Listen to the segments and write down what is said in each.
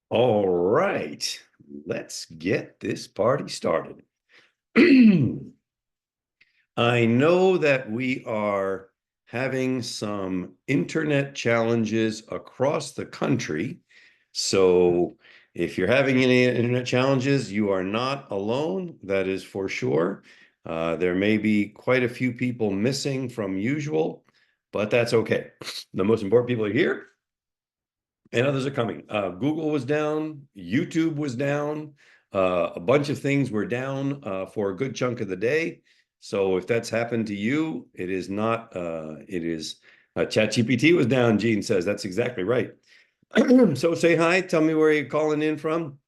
All right, let's get this party started. I know that we are having some internet challenges across the country. So if you're having any internet challenges, you are not alone. That is for sure. There may be quite a few people missing from usual, but that's okay. The most important people are here and others are coming. Google was down, YouTube was down, a bunch of things were down for a good chunk of the day. So if that's happened to you, it is not, it is ChatGPT was down, Gene says. That's exactly right. So say hi, tell me where you're calling in from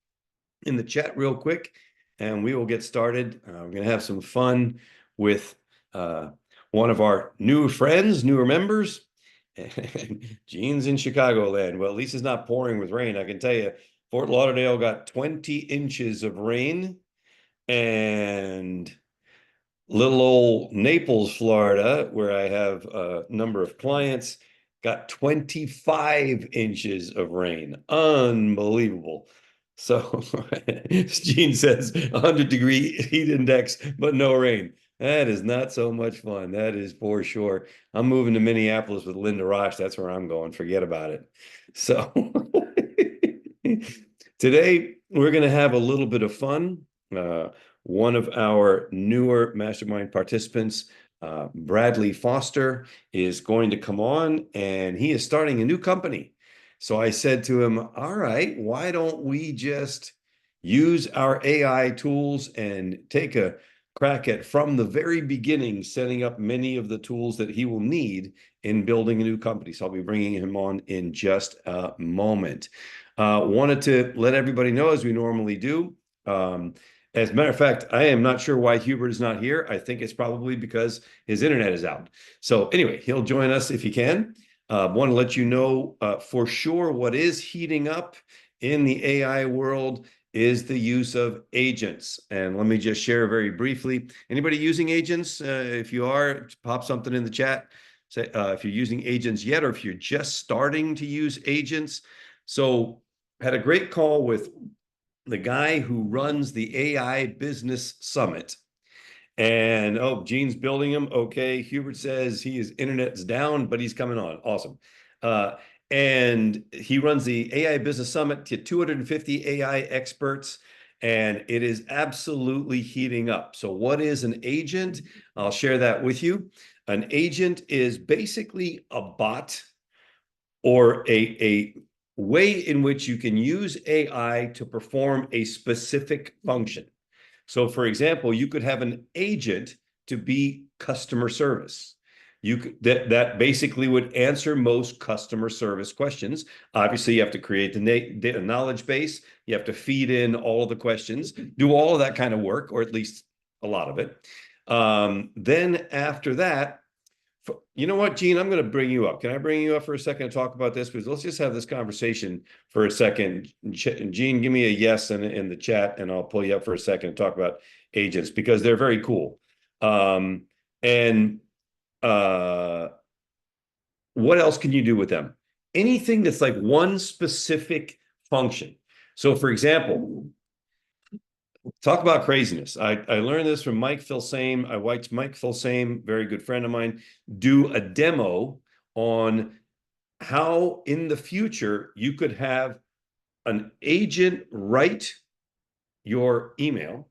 in the chat real quick, and we will get started. We're going to have some fun with uh, one of our new friends, newer members. Gene's in Chicagoland. Well, at least it's not pouring with rain. I can tell you, Fort Lauderdale got 20 inches of rain, and little old Naples, Florida, where I have a number of clients, got 25 inches of rain. Unbelievable. So Gene says 100-degree heat index, but no rain. That is not so much fun. That is for sure. I'm moving to Minneapolis with Linda Roche. That's where I'm going. Forget about it. So today we're going to have a little bit of fun. One of our newer mastermind participants, Bradley Foster, is going to come on, and he is starting a new company. So I said to him, all right, why don't we just use our AI tools and take a crack at from the very beginning, setting up many of the tools that he will need in building a new company. So I'll be bringing him on in just a moment. Wanted to let everybody know, as we normally do, as a matter of fact, I am not sure why Hubert is not here. I think it's probably because his internet is out. So anyway, he'll join us if he can. Want to let you know for sure what is heating up in the AI world is the use of agents. And let me just share very briefly. Anybody using agents? If you are, pop something in the chat. Say if you're using agents yet, or if you're just starting to use agents. So had a great call with the guy who runs the AI Business Summit. And oh, Gene's building him. Okay. Hubert says his internet's down, but he's coming on. Awesome. Uh, and he runs the AI Business Summit to 250 AI experts, and it is absolutely heating up. So, what is an agent? I'll share that with you. An agent is basically a bot or a way in which you can use AI to perform a specific function. So, for example, you could have an agent to be customer service. You could, that basically would answer most customer service questions. Obviously, you have to create the knowledge base. You have to feed in all of the questions, do all of that kind of work, or at least a lot of it. Then after that, you know what, Gene, I'm going to bring you up. Can I bring you up for a second to talk about this? Because let's just have this conversation for a second. Gene, give me a yes in the chat, and I'll pull you up for a second to talk about agents because they're very cool. And what else can you do with them? Anything that's like one specific function. So, for example, talk about craziness. I learned this from Mike Filsame. I watched Mike Filsame, very good friend of mine, do a demo on how in the future you could have an agent write your email,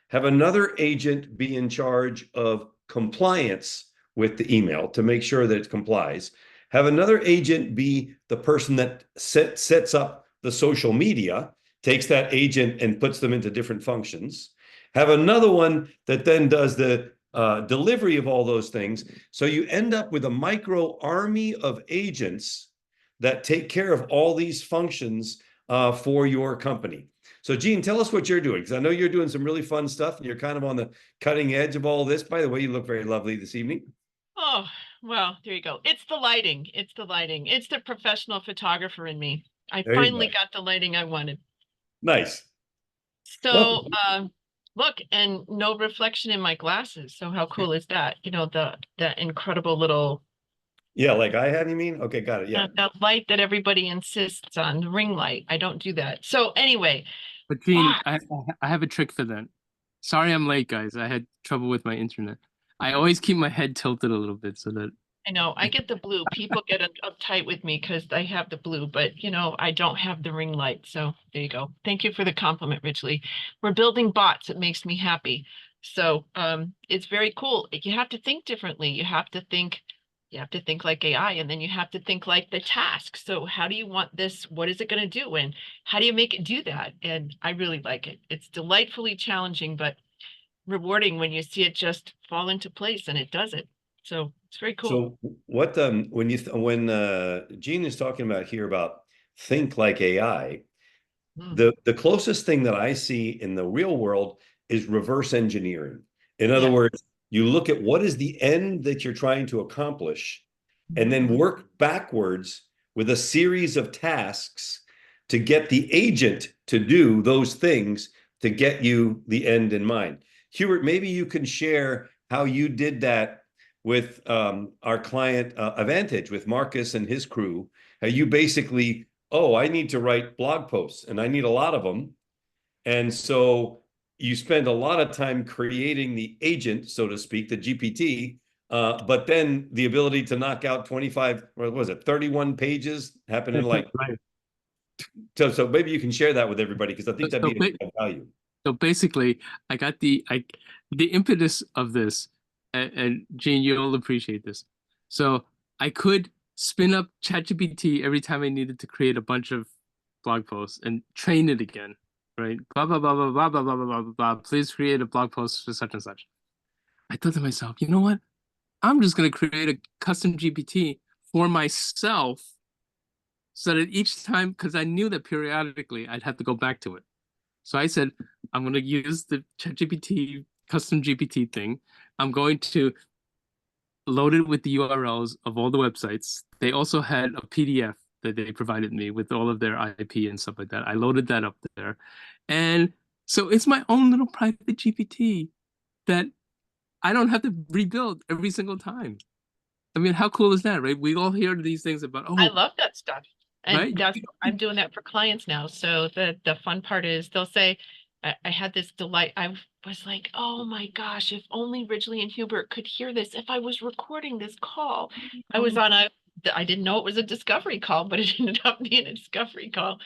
have another agent be in charge of compliance with the email to make sure that it complies, have another agent be the person that sets up the social media, takes that agent and puts them into different functions, have another one that then does the delivery of all those things. So you end up with a micro army of agents that take care of all these functions for your company. So, Gene, tell us what you're doing, because I know you're doing some really fun stuff and you're kind of on the cutting edge of all this. By the way, you look very lovely this evening. Oh, well, there you go. It's the lighting. It's the lighting. It's the professional photographer in me. I There you finally go. got the lighting I wanted. Nice. So, Well, look, and no reflection in my glasses. So how cool is that? You know, the incredible little Yeah, like I have, you mean? Okay, got it. Yeah. That light that everybody insists on, the ring light. I don't do that. So anyway, But Gene, but I have a trick for that. Sorry I'm late, guys. I had trouble with my internet. I always keep my head tilted a little bit so that I know I get the blue. People get uptight with me because I have the blue, but I don't have the ring light. So there you go. Thank you for the compliment, Richly. We're building bots. It makes me happy. So it's very cool. You have to think differently. You have to think like AI, and then you have to think like the task. So how do you want this? What is it going to do? And how do you make it do that? And I really like it. It's delightfully challenging, but rewarding when you see it just fall into place and it does it. So it's very cool. So what when Gene is talking about here about think like AI, Mm, the closest thing that I see in the real world is reverse engineering. In other yeah. words, you look at what is the end that you're trying to accomplish, and Mhm. then work backwards with a series of tasks to get the agent to do those things to get you the end in mind. Hubert, maybe you can share how you did that with our client Advantage with Marcus and his crew. How you basically, oh, I need to write blog posts and I need a lot of them. And so you spend a lot of time creating the agent, so to speak, the GPT, but then the ability to knock out 25, or what was it, 31 pages happened in like, right. so maybe you can share that with everybody because I So, think that'd so, be ba- a value. so basically, I got the impetus of this, and Gene, you'll appreciate this. So I could spin up ChatGPT every time I needed to create a bunch of blog posts and train it again, right? Blah blah blah blah blah blah blah blah blah blah. Blah. Please create a blog post for such and such. I thought to myself, you know what? I'm just gonna create a custom GPT for myself so that each time, because I knew that periodically I'd have to go back to it. So I said, I'm going to use the ChatGPT custom GPT thing. I'm going to load it with the URLs of all the websites. They also had a PDF that they provided me with all of their IP and stuff like that. I loaded that up there. And so it's my own little private GPT that I don't have to rebuild every single time. I mean, how cool is that, right? We all hear these things about, I oh, love that stuff. And right? I'm doing that for clients now. So the fun part is they'll say, I had this delight. I was like, oh my gosh, if only Ridgely and Hubert could hear this. If I was recording this call, I was on I didn't know it was a discovery call, but it ended up being a discovery call.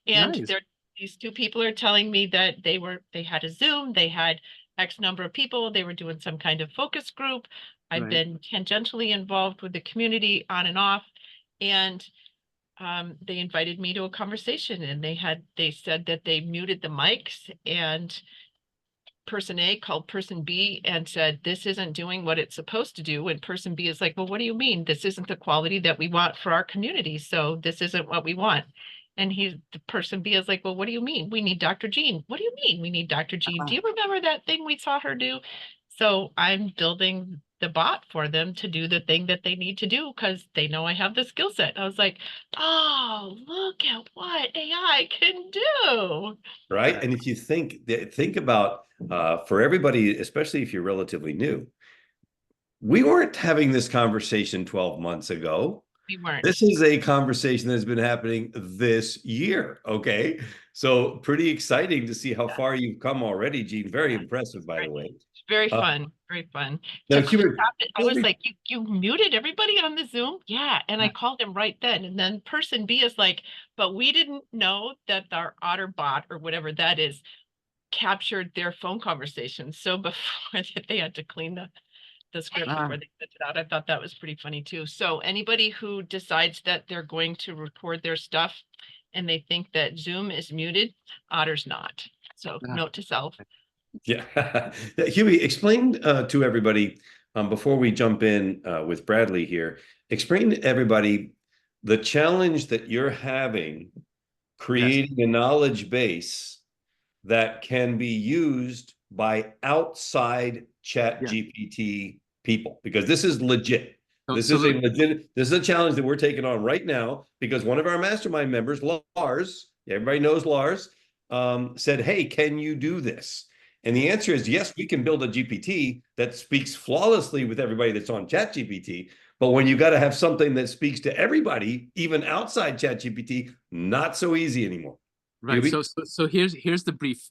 And Nice. these two people are telling me that they had a Zoom, they had X number of people, they were doing some kind of focus group. I've Right. been tangentially involved with the community on and off. And they invited me to a conversation, and they said that they muted the mics, and person A called person B and said, this isn't doing what it's supposed to do. And person B is like, well, what do you mean? This isn't the quality that we want for our community. So this isn't what we want. And the person B is like, well, what do you mean? We need Dr. Jean. What do you mean we need Dr. Jean? Do Ah, you remember that thing we saw her do? So I'm building the bot for them to do the thing that they need to do because they know I have the skill set. I was like, oh, look at what AI can do. Right. right. And if you think about for everybody, especially if you're relatively new, we weren't having this conversation 12 months ago. We weren't. This is a conversation that's been happening this year. Okay. So pretty exciting to see how far you've come already, Gene. Very Yeah. impressive, by the way. Very Uh, fun, very fun. now, To Hubert, stop it, I was like, you muted everybody on the Zoom? Yeah. And I called him right then. And then person B is like, but we didn't know that our Otter bot or whatever that is captured their phone conversations. So before they had to clean the script Ah, before they sent it out. I thought that was pretty funny too. So anybody who decides that they're going to record their stuff and they think that Zoom is muted, Otter's not. So ah, note to self. yeah. Huey, explain to everybody before we jump in with Bradley here, explain to everybody the challenge that you're having yes. creating a knowledge base that can be used by outside chat Yeah. GPT people, because this is legit. So, so let, This is a challenge that we're taking on right now because one of our mastermind members, Lars, everybody knows Lars, said, hey, can you do this? And the answer is yes, we can build a GPT that speaks flawlessly with everybody that's on chat GPT, But when you got to have something that speaks to everybody, even outside ChatGPT, not so easy anymore. Right. Yubi? So here's the brief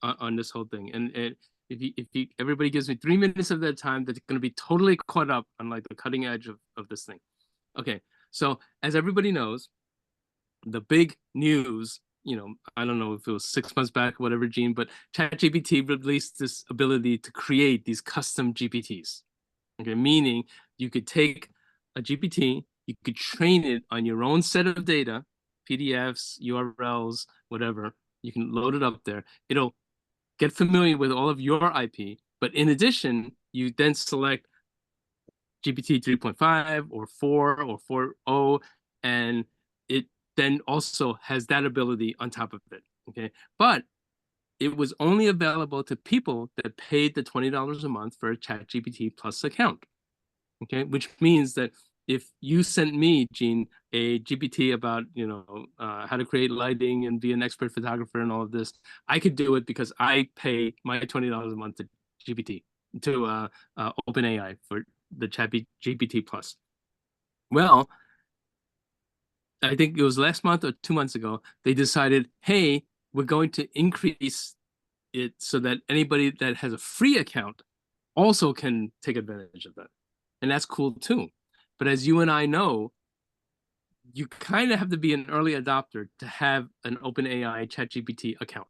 on this whole thing. And if you everybody gives me 3 minutes of their time, that's going to be totally caught up on like the cutting edge of this thing. Okay. So as everybody knows, the big news, I don't know if it was 6 months back or whatever, Gene, but ChatGPT released this ability to create these custom GPTs. Okay, meaning you could take a GPT, you could train it on your own set of data, PDFs, URLs, whatever. You can load it up there. It'll get familiar with all of your IP, but in addition, you then select GPT 3.5 or 4 or 4.0, and it then also has that ability on top of it. Okay, but it was only available to people that paid the $20 a month for a ChatGPT Plus account. Okay, which means that if you sent me, Gene, a GPT about how to create lighting and be an expert photographer and all of this, I could do it because I pay my $20 a month to GPT to OpenAI for the GPT Plus. Well, I think it was last month or 2 months ago, they decided, hey, we're going to increase it so that anybody that has a free account also can take advantage of that. And that's cool too. But as you and I know, you kind of have to be an early adopter to have an OpenAI ChatGPT account,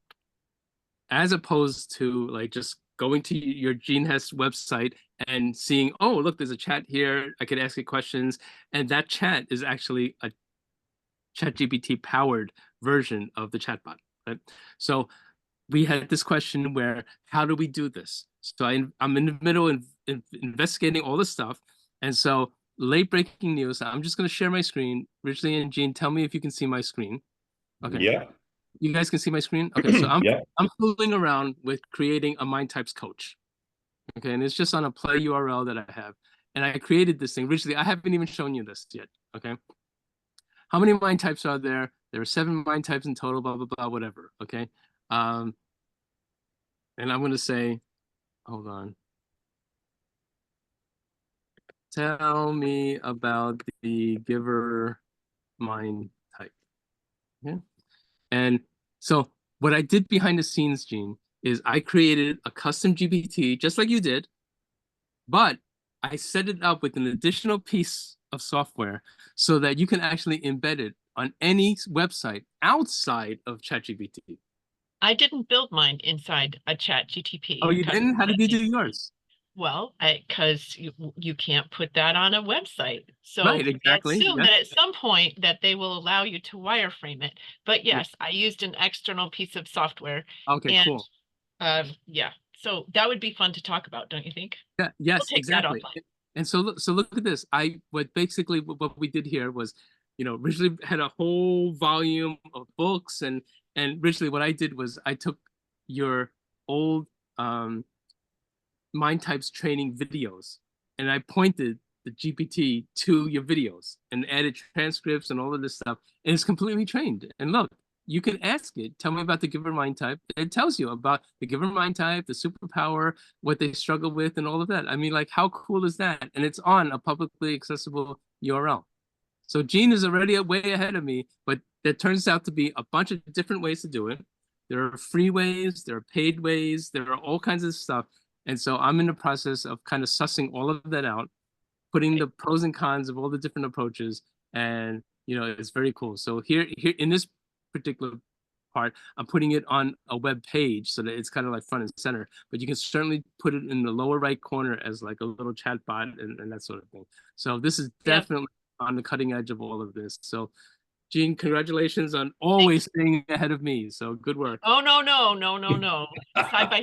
as opposed to like just going to your GeneHest website and seeing, oh, look, there's a chat here. I could ask it questions. And that chat is actually a ChatGPT powered version of the chatbot, right? So we had this question where, how do we do this? So I'm in the middle of investigating all this stuff. And so late breaking news, I'm just going to share my screen. Ridgely and Gene, tell me if you can see my screen. Okay. Yeah. You guys can see my screen? Okay, so I'm Yeah. I'm fooling around with creating a mind types coach. Okay, and it's just on a play URL that I have. And I created this thing. Originally, I haven't even shown you this yet. Okay. How many mind types are there? There are 7 mind types in total, blah, blah, blah, whatever. Okay. And I'm going to say, hold on. Tell me about the giver mind type. Okay. And so what I did behind the scenes, Gene, is I created a custom GPT, just like you did, but I set it up with an additional piece of software so that you can actually embed it on any website outside of ChatGPT. I didn't build mine inside a chat GTP. Oh, you didn't? How did you do yours? Well, because you can't put that on a website. So Right, exactly. I assume Yes. that at some point that they will allow you to wireframe it. But yes, I used an external piece of software. Okay, and cool. Yeah, so that would be fun to talk about, don't you think? Yeah, We'll yes, take that exactly. offline. And so look at this. What we did here was, originally had a whole volume of books, and originally what I did was I took your old mind types training videos and I pointed the GPT to your videos and added transcripts and all of this stuff, and it's completely trained. And look, you can ask it, tell me about the giver mind type. It tells you about the giver mind type, the superpower, what they struggle with, and all of that. I mean, like, how cool is that? And it's on a publicly accessible URL. So Gene is already way ahead of me, but there turns out to be a bunch of different ways to do it. There are free ways, there are paid ways, there are all kinds of stuff. And so I'm in the process of kind of sussing all of that out, putting the pros and cons of all the different approaches, and it's very cool. So here in this particular part, I'm putting it on a web page so that it's kind of like front and center, but you can certainly put it in the lower right corner as like a little chat bot and that sort of thing. So this is definitely on the cutting edge of all of this. So Gene, congratulations on always staying ahead of me. So good work. Oh, no. Side by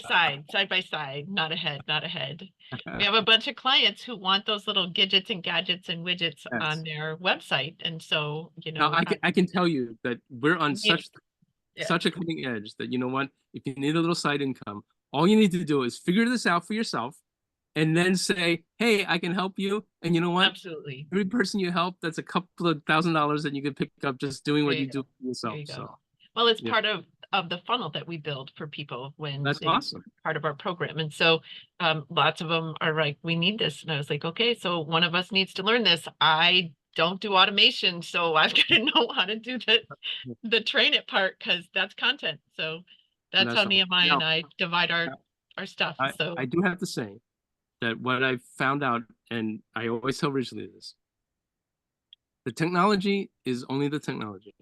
side, not ahead, not ahead. We have a bunch of clients who want those little gadgets and widgets Yes. on their website. And so, Now, I can tell you that we're on such a cutting edge that, you know what, if you need a little side income, all you need to do is figure this out for yourself and then say, hey, I can help you. And you know what? Absolutely. Every person you help, that's a couple of $1,000s that you can pick up just doing what you do for yourself. There you go. So Well, it's part of of the funnel that we build for people when That's they awesome. part of our program. And so lots of them are like, we need this. And I was like, okay, so one of us needs to learn this. I don't do automation, so I've got to know how to do the train it part, because that's content. So that's how Awesome. Nehemiah Now, and I divide our stuff. So I do have to say that what I found out, and I always tell Ridgely this, the technology is only the technology.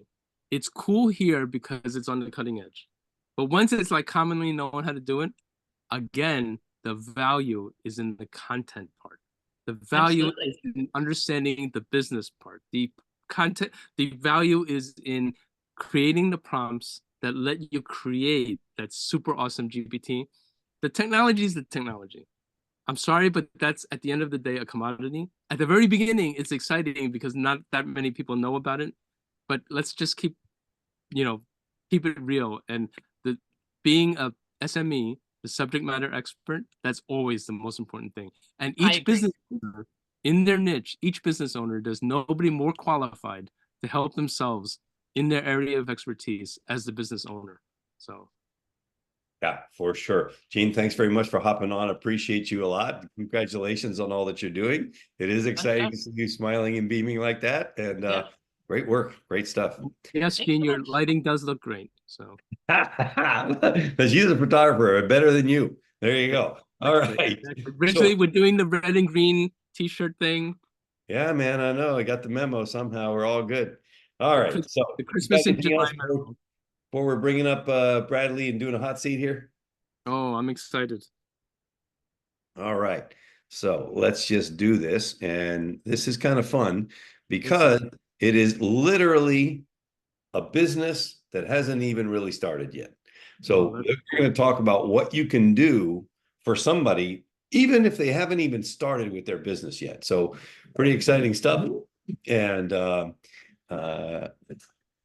It's cool here because it's on the cutting edge. But once it's like commonly known how to do it, again, the value is in the content part. The value is in understanding the business part. The content, the value is in creating the prompts that let you create that super awesome GPT. The technology is the technology. I'm sorry, but that's at the end of the day a commodity. At the very beginning, it's exciting because not that many people know about it. But let's just keep it real. And the being a SME, the subject matter expert, that's always the most important thing. And each business owner in their niche, each business owner, there's nobody more qualified to help themselves in their area of expertise as the business owner. So yeah, for sure. Gene, thanks very much for hopping on. Appreciate you a lot. Congratulations on all that you're doing. It is exciting to see you smiling and beaming like that. And great work. Great stuff. yes, Gene, your lighting does look great. So she's a photographer, better than you. There you go. All right. Originally, we're doing the red and green t-shirt thing. Yeah, man, I know. I got the memo somehow. We're all good. All right. So the Christmas in July. Before we're bringing up Bradley and doing a hot seat here? Oh, I'm excited. All right. So let's just do this. And this is kind of fun because it is literally a business that hasn't even really started yet. So we're going to talk about what you can do for somebody, even if they haven't even started with their business yet. So pretty exciting stuff. And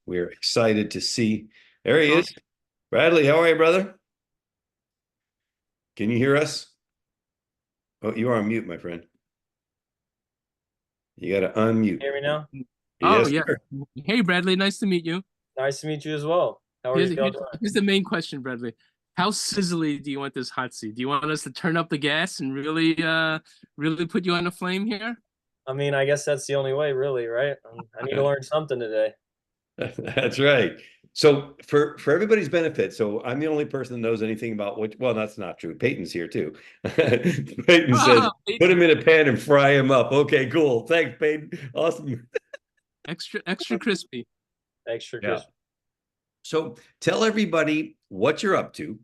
we're excited to see. There he is. Bradley, how are you, brother? Can you hear us? Oh, you are on mute, my friend. You got to unmute. Hear me now? Yes, yeah. sir. Hey, Bradley, nice to meet you. Nice to meet you as well. How are you all doing? Here's the main question, Bradley. How sizzly do you want this hot seat? Do you want us to turn up the gas and really put you on the flame here? I mean, I guess that's the only way, really, right? I need to learn something today. That's right. So for everybody's benefit, so I'm the only person that knows anything about well, that's not true. Peyton's here too. Peyton says, put him in a pan and fry him up. Okay, cool. Thanks, Peyton. Awesome. Extra crispy. Extra crispy. So tell everybody what you're up to,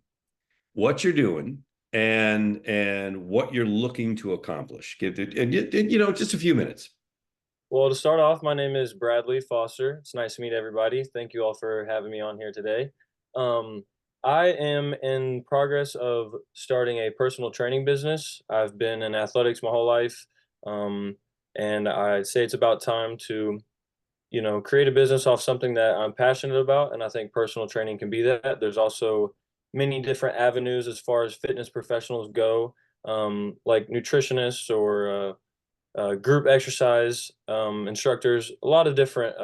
what you're doing, and what you're looking to accomplish. Just a few minutes. Well, to start off, my name is Bradley Foster. It's nice to meet everybody. Thank you all for having me on here today. I am in progress of starting a personal training business. I've been in athletics my whole life, and I'd say it's about time to, create a business off something that I'm passionate about, and I think personal training can be that. There's also many different avenues as far as fitness professionals go, like nutritionists or group exercise instructors, a lot of different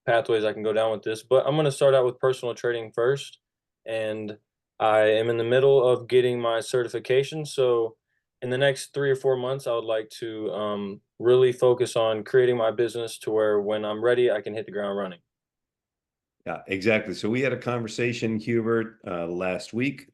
pathways I can go down with this, but I'm going to start out with personal training first. And I am in the middle of getting my certification. So in the next 3 or 4 months, I would like to really focus on creating my business to where when I'm ready, I can hit the ground running. Yeah, exactly. So we had a conversation, Hubert, last week,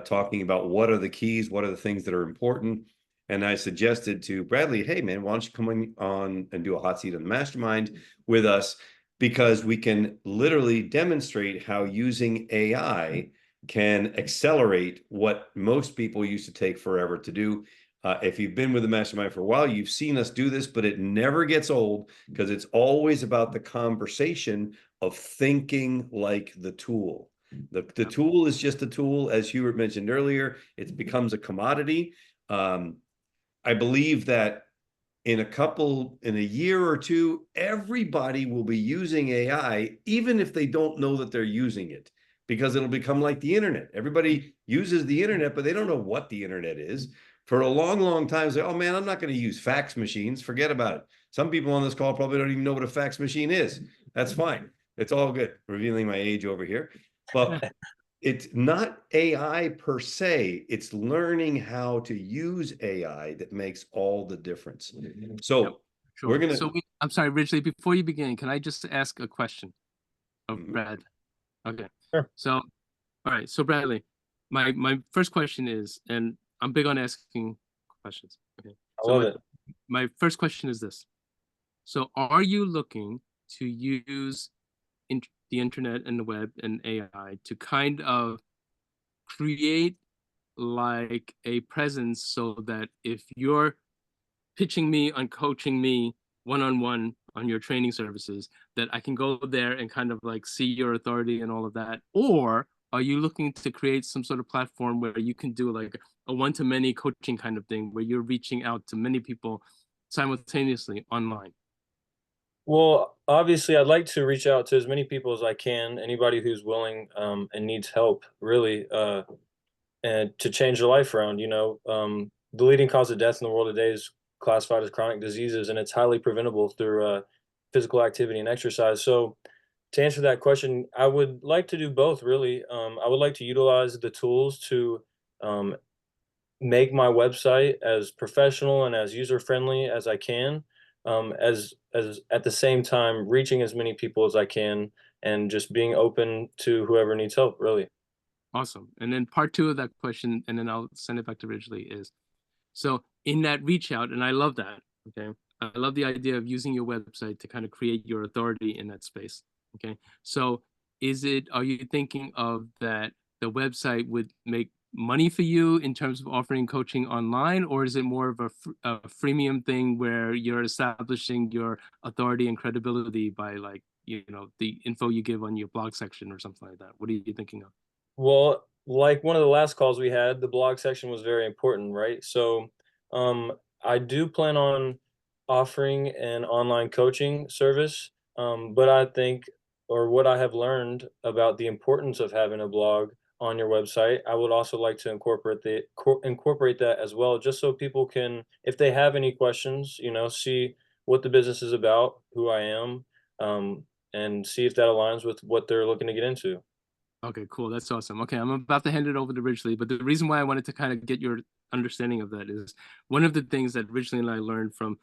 talking about what are the keys, what are the things that are important. And I suggested to Bradley, hey, man, why don't you come on and do a hot seat on the mastermind with us? Because we can literally demonstrate how using AI can accelerate what most people used to take forever to do. If you've been with the mastermind for a while, you've seen us do this, but it never gets old because it's always about the conversation of thinking like the tool. The tool is just a tool, as Hubert mentioned earlier. It becomes a commodity. I believe that in a year or two, everybody will be using AI, even if they don't know that they're using it, because it'll become like the internet. Everybody uses the internet, but they don't know what the internet is. For a long, long time, say, oh man, I'm not going to use fax machines. Forget about it. Some people on this call probably don't even know what a fax machine is. That's fine. It's all good. Revealing my age over here. But it's not AI per se, it's learning how to use AI that makes all the difference. So Sure. we're gonna So I'm sorry, Ridgely, before you begin, can I just ask a question of Mhm. Brad? Okay. Sure. So, all right. So Bradley, my first question is, and I'm big on asking questions. Okay. I So love it. my first question is this. So are you looking to use the internet and the web and AI to kind of create like a presence so that if you're pitching me on coaching me one-on-one on your training services, that I can go there and kind of like see your authority and all of that? Or are you looking to create some sort of platform where you can do like a one-to-many coaching kind of thing where you're reaching out to many people simultaneously online? Well, obviously, I'd like to reach out to as many people as I can, anybody who's willing and needs help, really, and to change their life around. The leading cause of death in the world today is classified as chronic diseases, and it's highly preventable through physical activity and exercise. So, to answer that question, I would like to do both, really. I would like to utilize the tools to um, make my website as professional and as user friendly as I can, as at the same time reaching as many people as I can and just being open to whoever needs help, really. Awesome. And then part two of that question, and then I'll send it back to Ridgely, is so in that reach out, and I love that. Okay. I love the idea of using your website to kind of create your authority in that space. Okay. So are you thinking of that the website would make money for you in terms of offering coaching online, or is it more of a freemium thing where you're establishing your authority and credibility by like, the info you give on your blog section or something like that? What are you thinking of? Well, like one of the last calls we had, the blog section was very important, right? So, um, I do plan on offering an online coaching service, but I think, or what I have learned about the importance of having a blog on your website, I would also like to incorporate that as well, just so people can, if they have any questions, see what the business is about, who I am, and see if that aligns with what they're looking to get into. Okay, cool. That's awesome. Okay, I'm about to hand it over to Ridgely, but the reason why I wanted to kind of get your understanding of that is one of the things that Ridgely and I learned from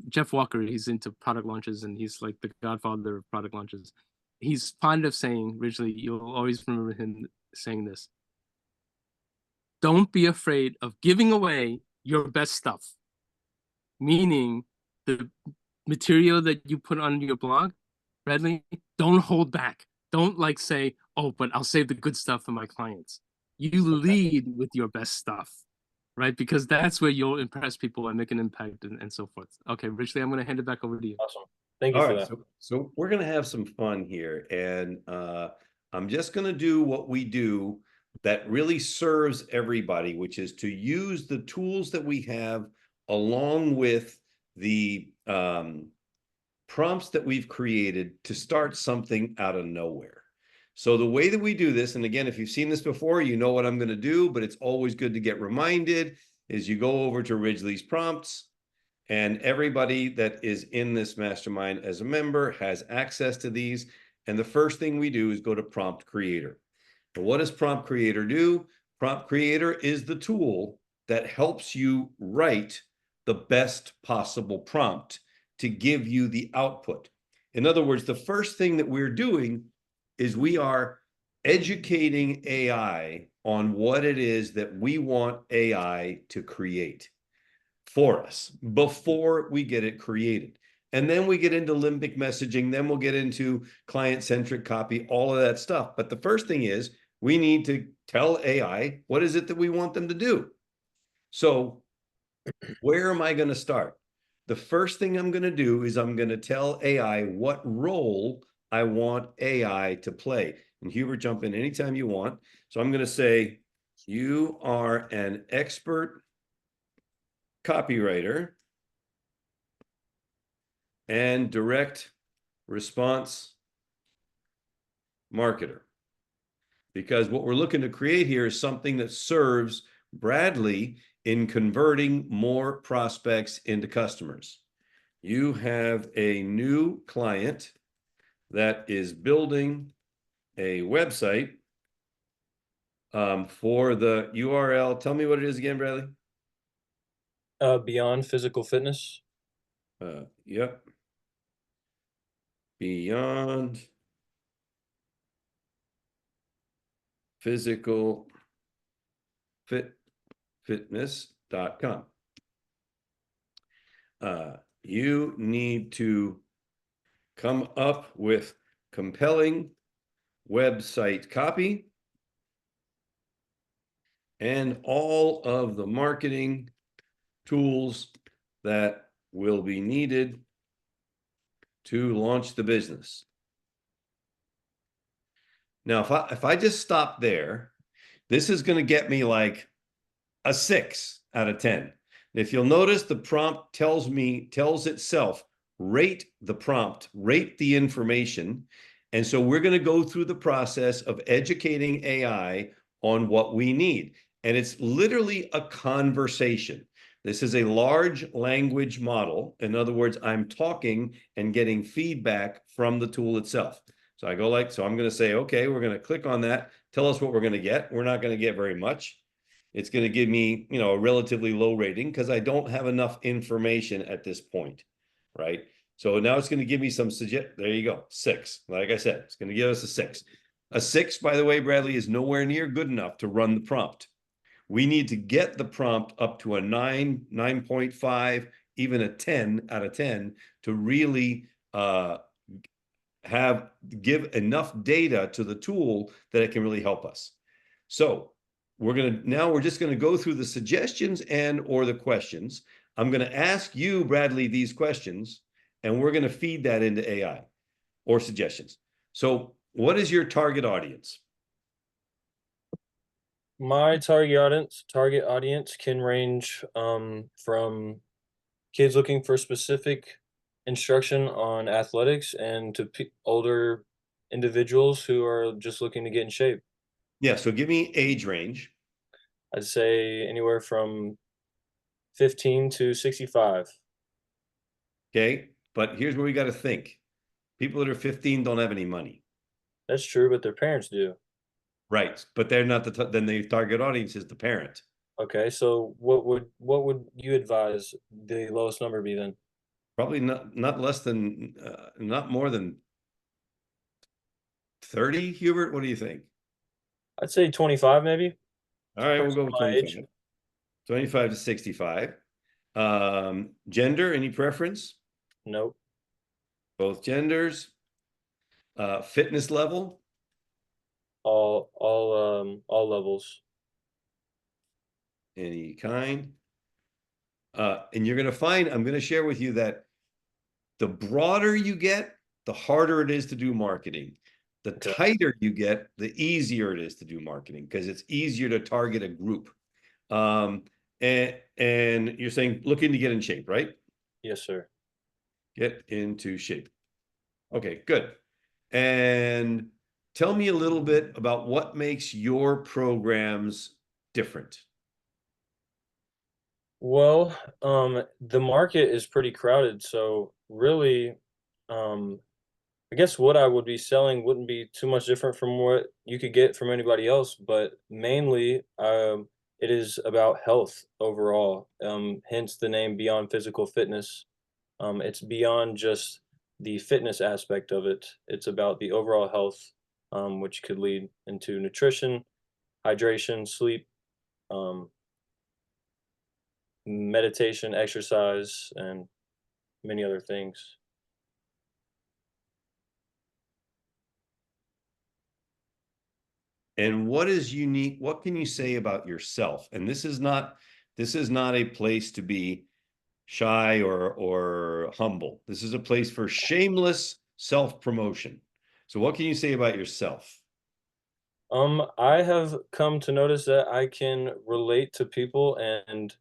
Jeff Walker. He's into product launches and he's like the godfather of product launches. He's fond of saying, Ridgely, you'll always remember him saying this: don't be afraid of giving away your best stuff, meaning the material that you put on your blog, Bradley, don't hold back. Don't like say, oh, but I'll save the good stuff for my clients. You lead with your best stuff, right? Because that's where you'll impress people and make an impact and so forth. Okay, Richly, I'm going to hand it back over to you. Awesome. Thank you All for right, that. so we're gonna have some fun here, and I'm just gonna do what we do that really serves everybody, which is to use the tools that we have along with the prompts that we've created to start something out of nowhere. So the way that we do this, and again, if you've seen this before, you know what I'm going to do, but it's always good to get reminded, is you go over to Ridgely's prompts, and everybody that is in this mastermind as a member has access to these. And the first thing we do is go to Prompt Creator. But what does Prompt Creator do? Prompt Creator is the tool that helps you write the best possible prompt to give you the output. In other words, the first thing that we're doing is we are educating AI on what it is that we want AI to create for us before we get it created. And then we get into limbic messaging, then we'll get into client-centric copy, all of that stuff. But the first thing is we need to tell AI what is it that we want them to do. So where am I going to start? The first thing I'm going to do is I'm going to tell AI what role I want AI to play. And Hubert, jump in anytime you want. So I'm going to say, you are an expert copywriter and direct response marketer. Because what we're looking to create here is something that serves Bradley in converting more prospects into customers. You have a new client that is building a website for the URL. Tell me what it is again, Bradley. Beyond Physical Fitness. Yep. Beyond Physical Fitness.com. You need to come up with compelling website copy and all of the marketing tools that will be needed to launch the business. Now, if I just stop there, this is going to get me like a 6 out of 10. If you'll notice, the prompt tells itself, rate the prompt, rate the information. And so we're going to go through the process of educating AI on what we need. And it's literally a conversation. This is a large language model. In other words, I'm talking and getting feedback from the tool itself. So I go so I'm going to say, okay, we're going to click on that. Tell us what we're going to get. We're not going to get very much. It's going to give me, a relatively low rating because I don't have enough information at this point, right? So now it's going to give me some there you go, 6. Like I said, it's going to give us a 6. A 6, by the way, Bradley, is nowhere near good enough to run the prompt. We need to get the prompt up to a 9, 9.5, even a 10 out of 10 to really give enough data to the tool that it can really help us. So we're just going to go through the suggestions or the questions. I'm going to ask you, Bradley, these questions, and we're going to feed that into AI or suggestions. So what is your target audience? My target audience can range from kids looking for specific instruction on athletics and to older individuals who are just looking to get in shape. Yeah, so give me age range. I'd say anywhere from 15 to 65. Okay, but here's where we got to think. People that are 15 don't have any money. That's true, but their parents do. Right, but they're not then the target audience is the parent. Okay, so what would you advise the lowest number be then? Probably not less than not more than 30, Hubert. What do you think? I'd say 25 maybe. All right, we'll go with My 25. age. 25 to 65. Gender, any preference? Nope. Both genders. Fitness level. All levels. Any kind. And you're going to find, I'm going to share with you that the broader you get, the harder it is to do marketing. The Okay. tighter you get, the easier it is to do marketing because it's easier to target a group. And you're saying looking to get in shape, right? Yes, sir. Get into shape. Okay, good. And tell me a little bit about what makes your programs different. Well, the market is pretty crowded, so really, I guess what I would be selling wouldn't be too much different from what you could get from anybody else, but mainly, it is about health overall. Hence the name Beyond Physical Fitness. It's beyond just the fitness aspect of it. It's about the overall health, which could lead into nutrition, hydration, sleep, um, meditation, exercise, and many other things. And what is unique? What can you say about yourself? And this is not a place to be shy or humble. This is a place for shameless self-promotion. So what can you say about yourself? I have come to notice that I can relate to people and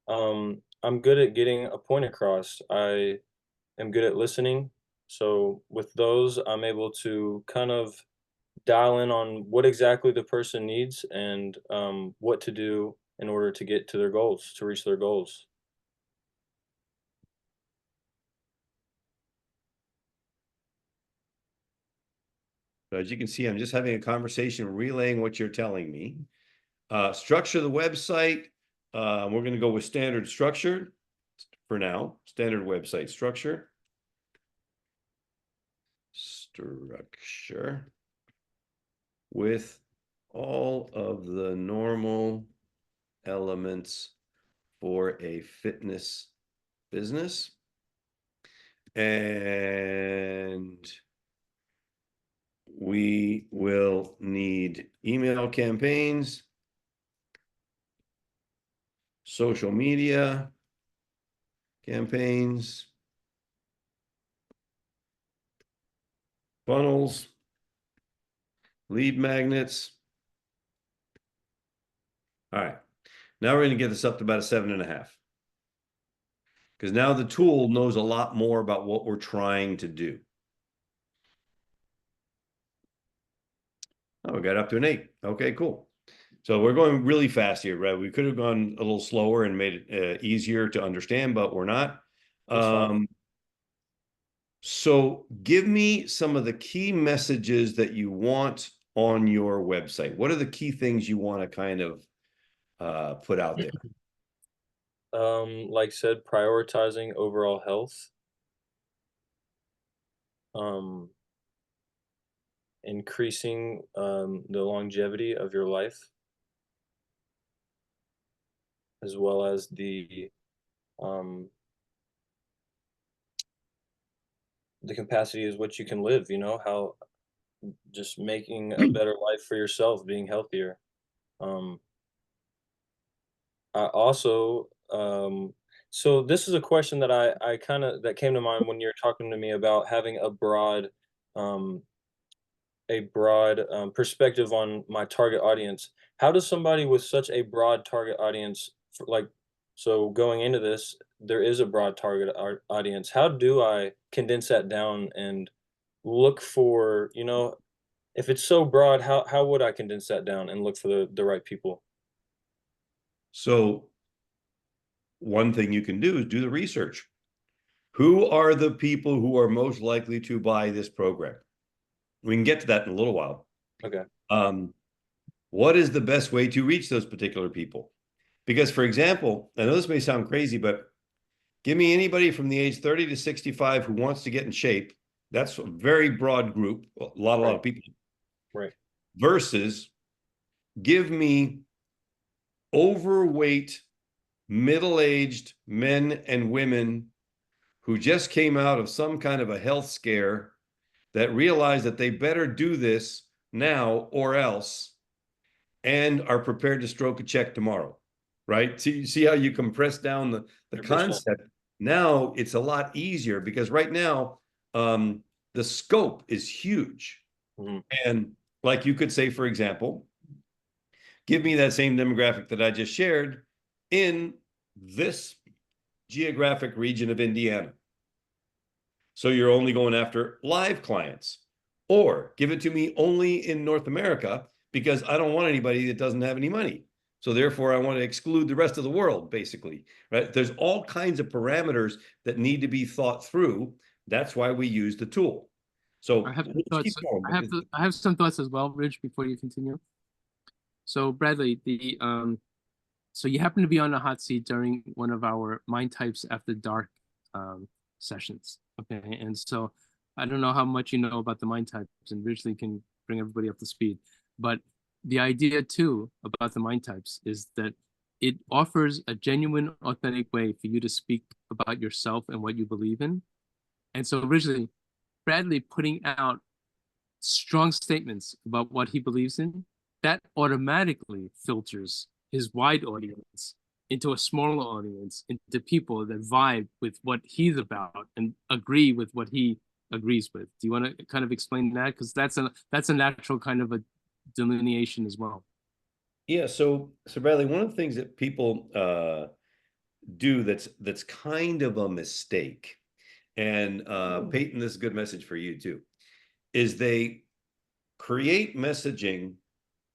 I'm good at getting a point across. I am good at listening. So with those, I'm able to kind of dial in on what exactly the person needs and what to do in order to get to their goals, to reach their goals. So as you can see, I'm just having a conversation, relaying what you're telling me. Structure the website. We're going to go with standard structure for now. Standard website structure. Structure with all of the normal elements for a fitness business. And we will need email campaigns, social media campaigns, funnels, lead magnets. All right. Now we're going to get this up to about a 7.5. Because now the tool knows a lot more about what we're trying to do. Oh, we got up to an 8. Okay, cool. So we're going really fast here, right? We could have gone a little slower and made it easier to understand, but we're not. So give me some of the key messages that you want on your website. What are the key things you want to kind of put out there? Like I said, prioritizing overall health. Increasing the longevity of your life, as well as the capacity is what you can live, you know, how just making a better life for yourself, being healthier. I also so this is a question that I kind of that came to mind when you're talking to me about having um a broad perspective on my target audience. How does somebody with such a broad target audience, like, so going into this, there is a broad target audience. How do I condense that down and look for, you know, if it's so broad, how would I condense that down and look for the right people? So one thing you can do is do the research. Who are the people who are most likely to buy this program? We can get to that in a little while. Okay. What is the best way to reach those particular people? Because, for example, I know this may sound crazy, but give me anybody from the age 30 to 65 who wants to get in shape. That's a very broad group, a lot of people. Right. Versus give me overweight, middle-aged men and women who just came out of some kind of a health scare that realize that they better do this now or else, and are prepared to stroke a check tomorrow, right? So you see how you compress down the 100%. concept. Now it's a lot easier because right now the scope is huge. Mhm. And like you could say, for example, give me that same demographic that I just shared in this geographic region of Indiana. So you're only going after live clients, or give it to me only in North America because I don't want anybody that doesn't have any money. So therefore I want to exclude the rest of the world, basically, right? There's all kinds of parameters that need to be thought through. That's why we use the tool. So I have some let's keep thoughts. going. I have some thoughts as well, Rich, before you continue. So Bradley, so you happen to be on a hot seat during one of our Mind Types After Dark sessions. Okay. And so I don't know how much you know about the Mind Types, and Ridgely can bring everybody up to speed. But the idea too about the Mind Types is that it offers a genuine, authentic way for you to speak about yourself and what you believe in. And so originally, Bradley putting out strong statements about what he believes in, that automatically filters his wide audience into a smaller audience, into people that vibe with what he's about and agree with what he agrees with. Do you want to kind of explain that? Because that's a natural kind of a delineation as well. Yeah, so Bradley, one of the things that people do that's kind of a mistake, and Peyton, this is a good message for you too, is they create messaging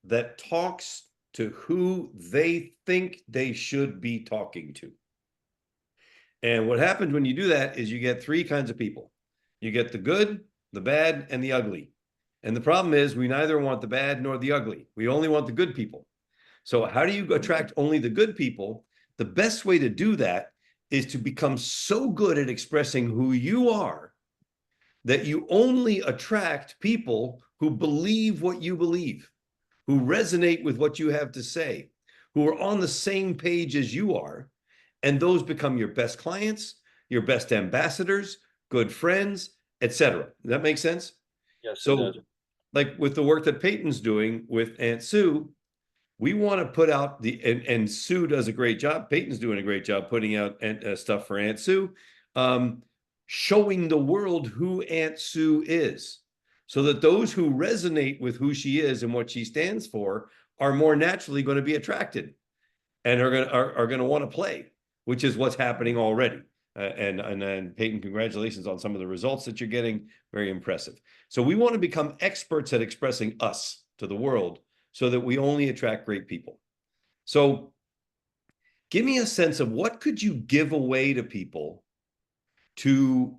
that talks to who they think they should be talking to. And what happens when you do that is you get three kinds of people. You get the good, the bad, and the ugly. And the problem is we neither want the bad nor the ugly. We only want the good people. So how do you attract only the good people? The best way to do that is to become so good at expressing who you are that you only attract people who believe what you believe, who resonate with what you have to say, who are on the same page as you are. And those become your best clients, your best ambassadors, good friends, etc. Does that make sense? Yes, it So, does. like with the work that Peyton's doing with Aunt Sue, we want to put out and Sue does a great job. Peyton's doing a great job putting out stuff for Aunt Sue, um, showing the world who Aunt Sue is, so that those who resonate with who she is and what she stands for are more naturally going to be attracted and are going to want to play, which is what's happening already. And Peyton, congratulations on some of the results that you're getting. Very impressive. So we want to become experts at expressing us to the world so that we only attract great people. So give me a sense of what could you give away to people to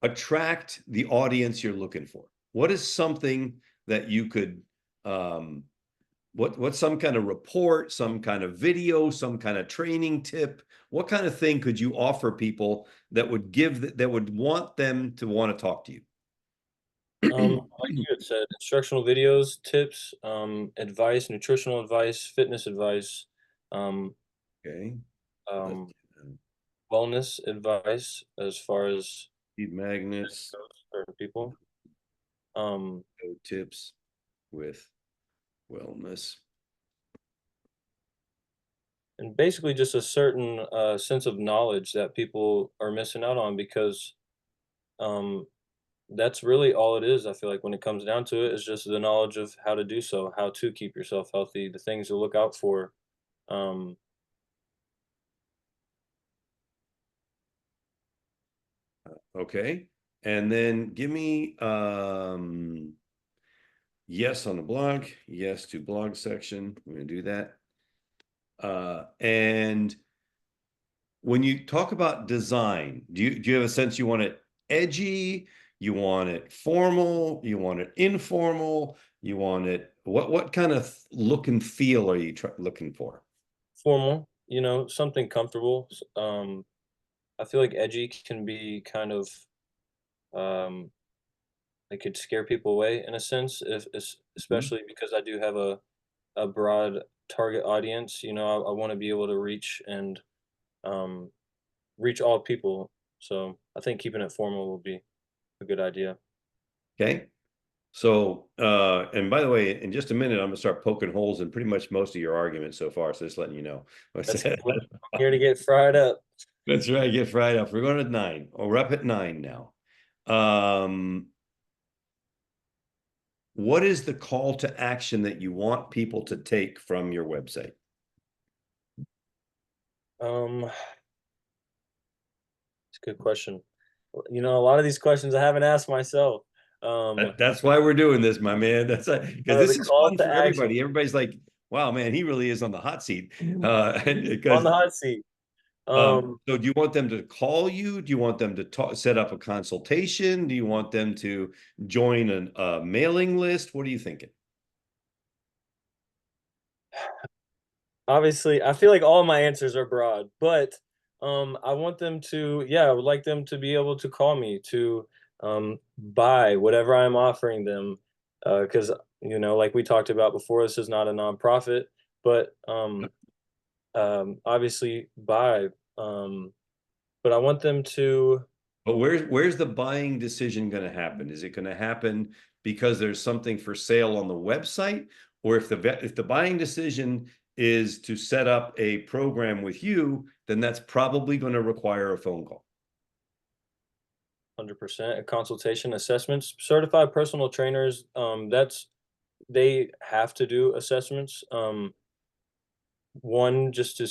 attract the audience you're looking for? What is something that you could what's some kind of report, some kind of video, some kind of training tip? What kind of thing could you offer people that would want them to want to talk to you? Like you had said, instructional videos, tips, advice, nutritional advice, fitness advice, um, Okay. um, wellness advice as far as Feed magnets, certain people. Um, tips with wellness. and basically just a certain sense of knowledge that people are missing out on because um, that's really all it is. I feel like when it comes down to it, is just the knowledge of how to do so, how to keep yourself healthy, the things to look out for. Um, Okay. And then give me yes on the blog, yes to blog section. We're going to do that. And when you talk about design, do you have a sense you want it edgy, you want it formal, you want it informal, you want it what kind of look and feel are you looking for? Formal, something comfortable. I feel like edgy can be kind of um, it could scare people away in a sense, Mhm. especially because I do have a broad target audience. I want to be able to um, reach all people. So I think keeping it formal will be a good idea. Okay. So, and by the way, in just a minute, I'm gonna start poking holes in pretty much most of your arguments so far. So just letting you know. That's cool. I'm here to get fried up. That's right. Get fried up. We're going at 9. Oh, we're up at 9 now. Um, what is the call to action that you want people to take from your website? It's a good question. A lot of these questions I haven't asked myself. That's why we're doing this, my man. That's because this The is call fun to for action everybody. Everybody's like, "Wow, man, he really is on the hot seat." And on because the hot seat. so do you want them to call you? Do you want them to set up a consultation? Do you want them to join a mailing list? What are you thinking? Obviously, I feel like all my answers are broad, but I want them to, yeah, I would like them to be able to call me to buy whatever I'm offering them, because like we talked about before, this is not a nonprofit, but obviously buy. Um, but I want them to. But where's the buying decision going to happen? Is it going to happen because there's something for sale on the website, or if the buying decision is to set up a program with you, then that's probably going to require a phone call. 100% a consultation assessments certified personal trainers they have to do assessments one just to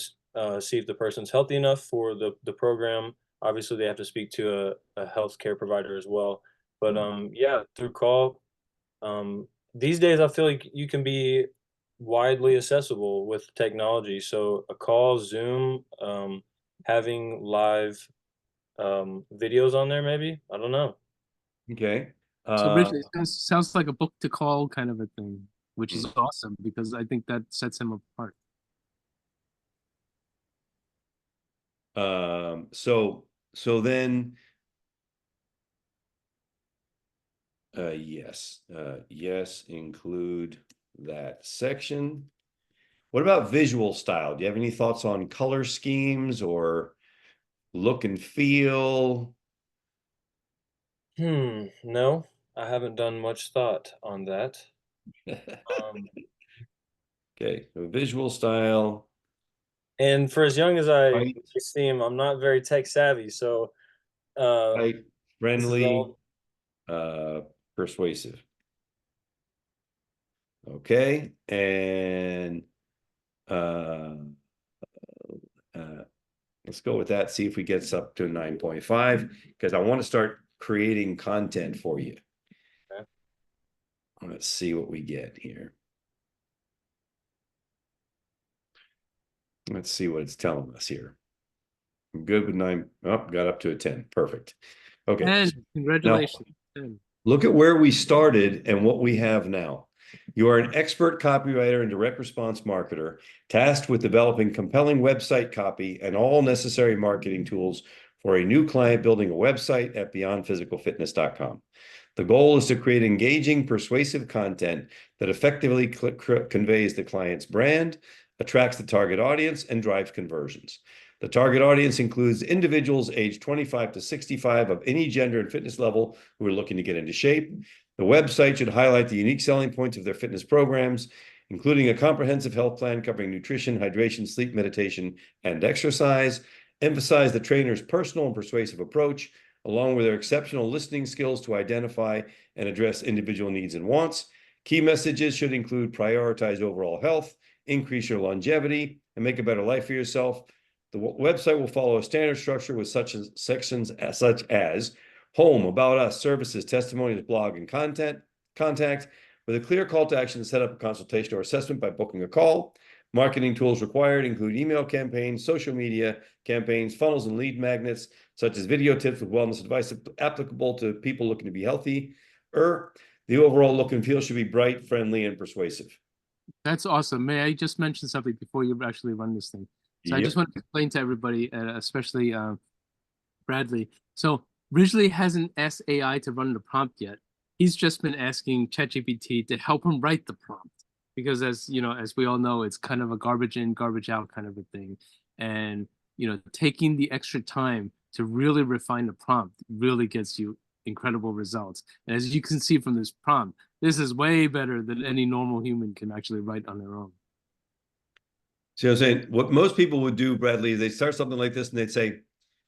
see if the person's healthy enough for the program. Obviously they have to speak to a healthcare provider as well, but yeah, through call. These days I feel like you can be widely accessible with technology, so a call, Zoom, having live videos on there, maybe, I don't know. Okay. So Uh, Richard, it sounds like a book to call kind of a thing, which is awesome because I think that sets him apart. so then, yes, yes, include that section. What about visual style? Do you have any thoughts on color schemes or look and feel? No, I haven't done much thought on that. Um, Okay, so visual style, and for as young as I right, seem, I'm not very tech savvy, so right, this is friendly, all. uh, persuasive. Okay, and uh, uh, let's go with that. See if we get up to 9.5 because I want to start creating content for you. Okay. Let's see what we get here. Let's see what it's telling us here. I'm good with 9. Oh, got up to a 10. Perfect. Okay. And Now, congratulations. 10. look at where we started and what we have now. You are an expert copywriter and direct response marketer, tasked with developing compelling website copy and all necessary marketing tools for a new client building a website at beyondphysicalfitness.com. The goal is to create engaging, persuasive content that effectively conveys the client's brand, attracts the target audience, and drives conversions. The target audience includes individuals aged 25 to 65 of any gender and fitness level who are looking to get into shape. The website should highlight the unique selling points of their fitness programs, including a comprehensive health plan covering nutrition, hydration, sleep, meditation, and exercise. Emphasize the trainer's personal and persuasive approach, along with their exceptional listening skills to identify and address individual needs and wants. Key messages should include prioritize overall health, increase your longevity, and make a better life for yourself. The website will follow a standard structure with sections such as home, about us, services, testimonials, blog, and contact, with a clear call to action to set up a consultation or assessment by booking a call. Marketing tools required include email campaigns, social media campaigns, funnels, and lead magnets, such as video tips with wellness advice applicable to people looking to be healthy. The overall look and feel should be bright, friendly, and persuasive. That's awesome. May I just mention something before you actually run this thing? So I just Yep. want to explain to everybody, especially Bradley. So Ridgely hasn't asked AI to run the prompt yet. He's just been asking ChatGPT to help him write the prompt because, as you know, as we all know, it's kind of a garbage in, garbage out kind of a thing. And taking the extra time to really refine the prompt really gets you incredible results. And as you can see from this prompt, this is way better than any normal human can actually write on their own. So I'm saying what most people would do, Bradley, they start something like this and they'd say,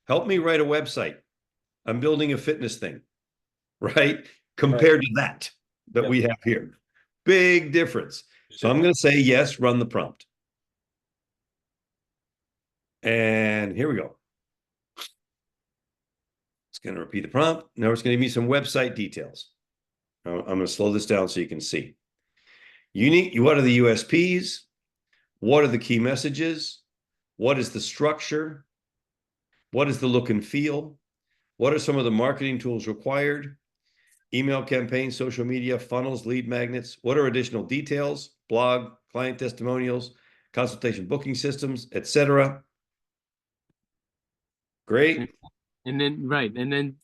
help me write a website. I'm building a fitness thing, right? Right. Compared to that Yep. we have here. Big difference. So I'm going to say, yes, run the prompt. And here we go. It's going to repeat the prompt. Now it's going to give me some website details. I'm going to slow this down so you can see. What are the USPs? What are the key messages? What is the structure? What is the look and feel? What are some of the marketing tools required? Email campaigns, social media, funnels, lead magnets. What are additional details? Blog, client testimonials, consultation booking systems, etc. Great. And then right, and then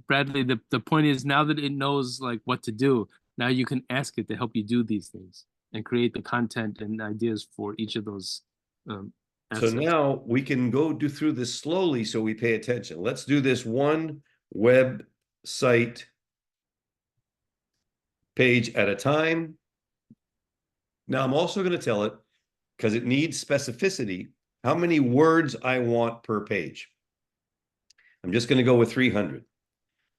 Bradley, the point is now that it knows like what to do, now you can ask it to help you do these things and create the content and ideas for each of those So assets. now we can go through this slowly so we pay attention. Let's do this one website page at a time. Now I'm also going to tell it, because it needs specificity, how many words I want per page. I'm just going to go with 300.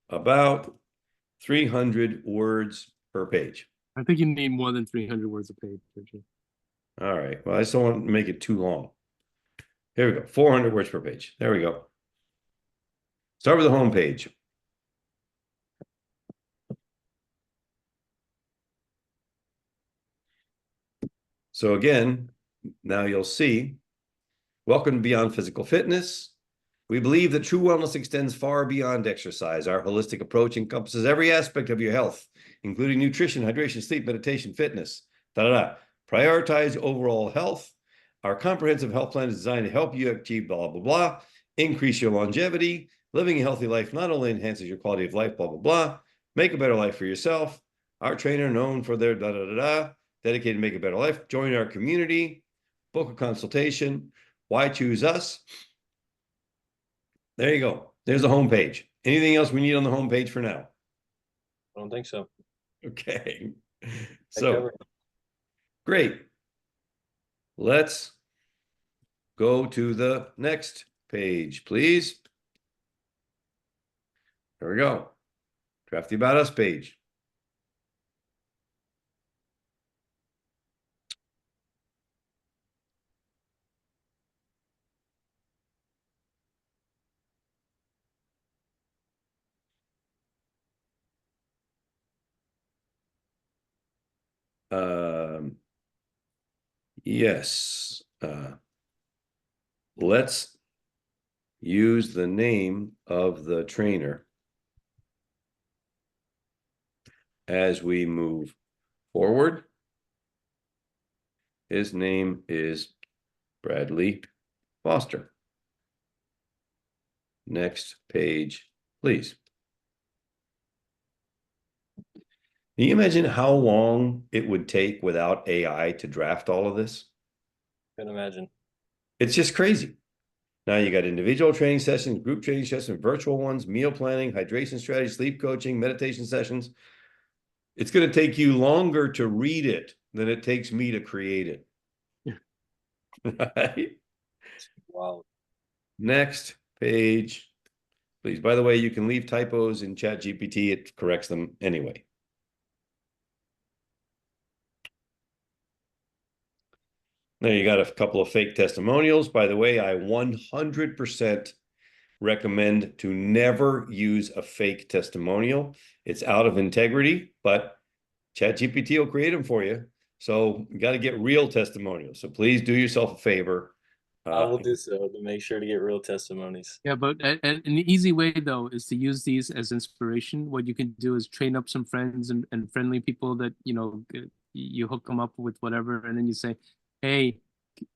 About 300 words per page. I think you need more than 300 words a page. All right. Well, I just don't want to make it too long. Here we go. 400 words per page. There we go. Start with the home page. So again, now you'll see, welcome to Beyond Physical Fitness. We believe that true wellness extends far beyond exercise. Our holistic approach encompasses every aspect of your health, including nutrition, hydration, sleep, meditation, fitness. Prioritize overall health. Our comprehensive health plan is designed to help you achieve blah, blah, blah, increase your longevity. Living a healthy life not only enhances your quality of life, blah, blah, blah, make a better life for yourself. Our trainer, known for their dedicated to make a better life. Join our community, book a consultation. Why choose us? There you go. There's the homepage. Anything else we need on the homepage for now? I don't think so. Okay. I So, covered it. great. Let's go to the next page, please. There we go. Draft the About Us page. Yes. Let's use the name of the trainer as we move forward. His name is Bradley Foster. Next page, please. Can you imagine how long it would take without AI to draft all of this? Can imagine. It's just crazy. Now you got individual training sessions, group training sessions, virtual ones, meal planning, hydration strategy, sleep coaching, meditation sessions. It's going to take you longer to read it than it takes me to create it. Right? Wow. Next page, please. By the way, you can leave typos in ChatGPT. It corrects them anyway. Now you got a couple of fake testimonials. By the way, I 100% recommend to never use a fake testimonial. It's out of integrity, but ChatGPT will create them for you. So you got to get real testimonials. So please do yourself a favor. I will do so to make sure to get real testimonies. Yeah, but an easy way though is to use these as inspiration. What you can do is train up some friends and friendly people that you hook them up with whatever, and then you say, "Hey,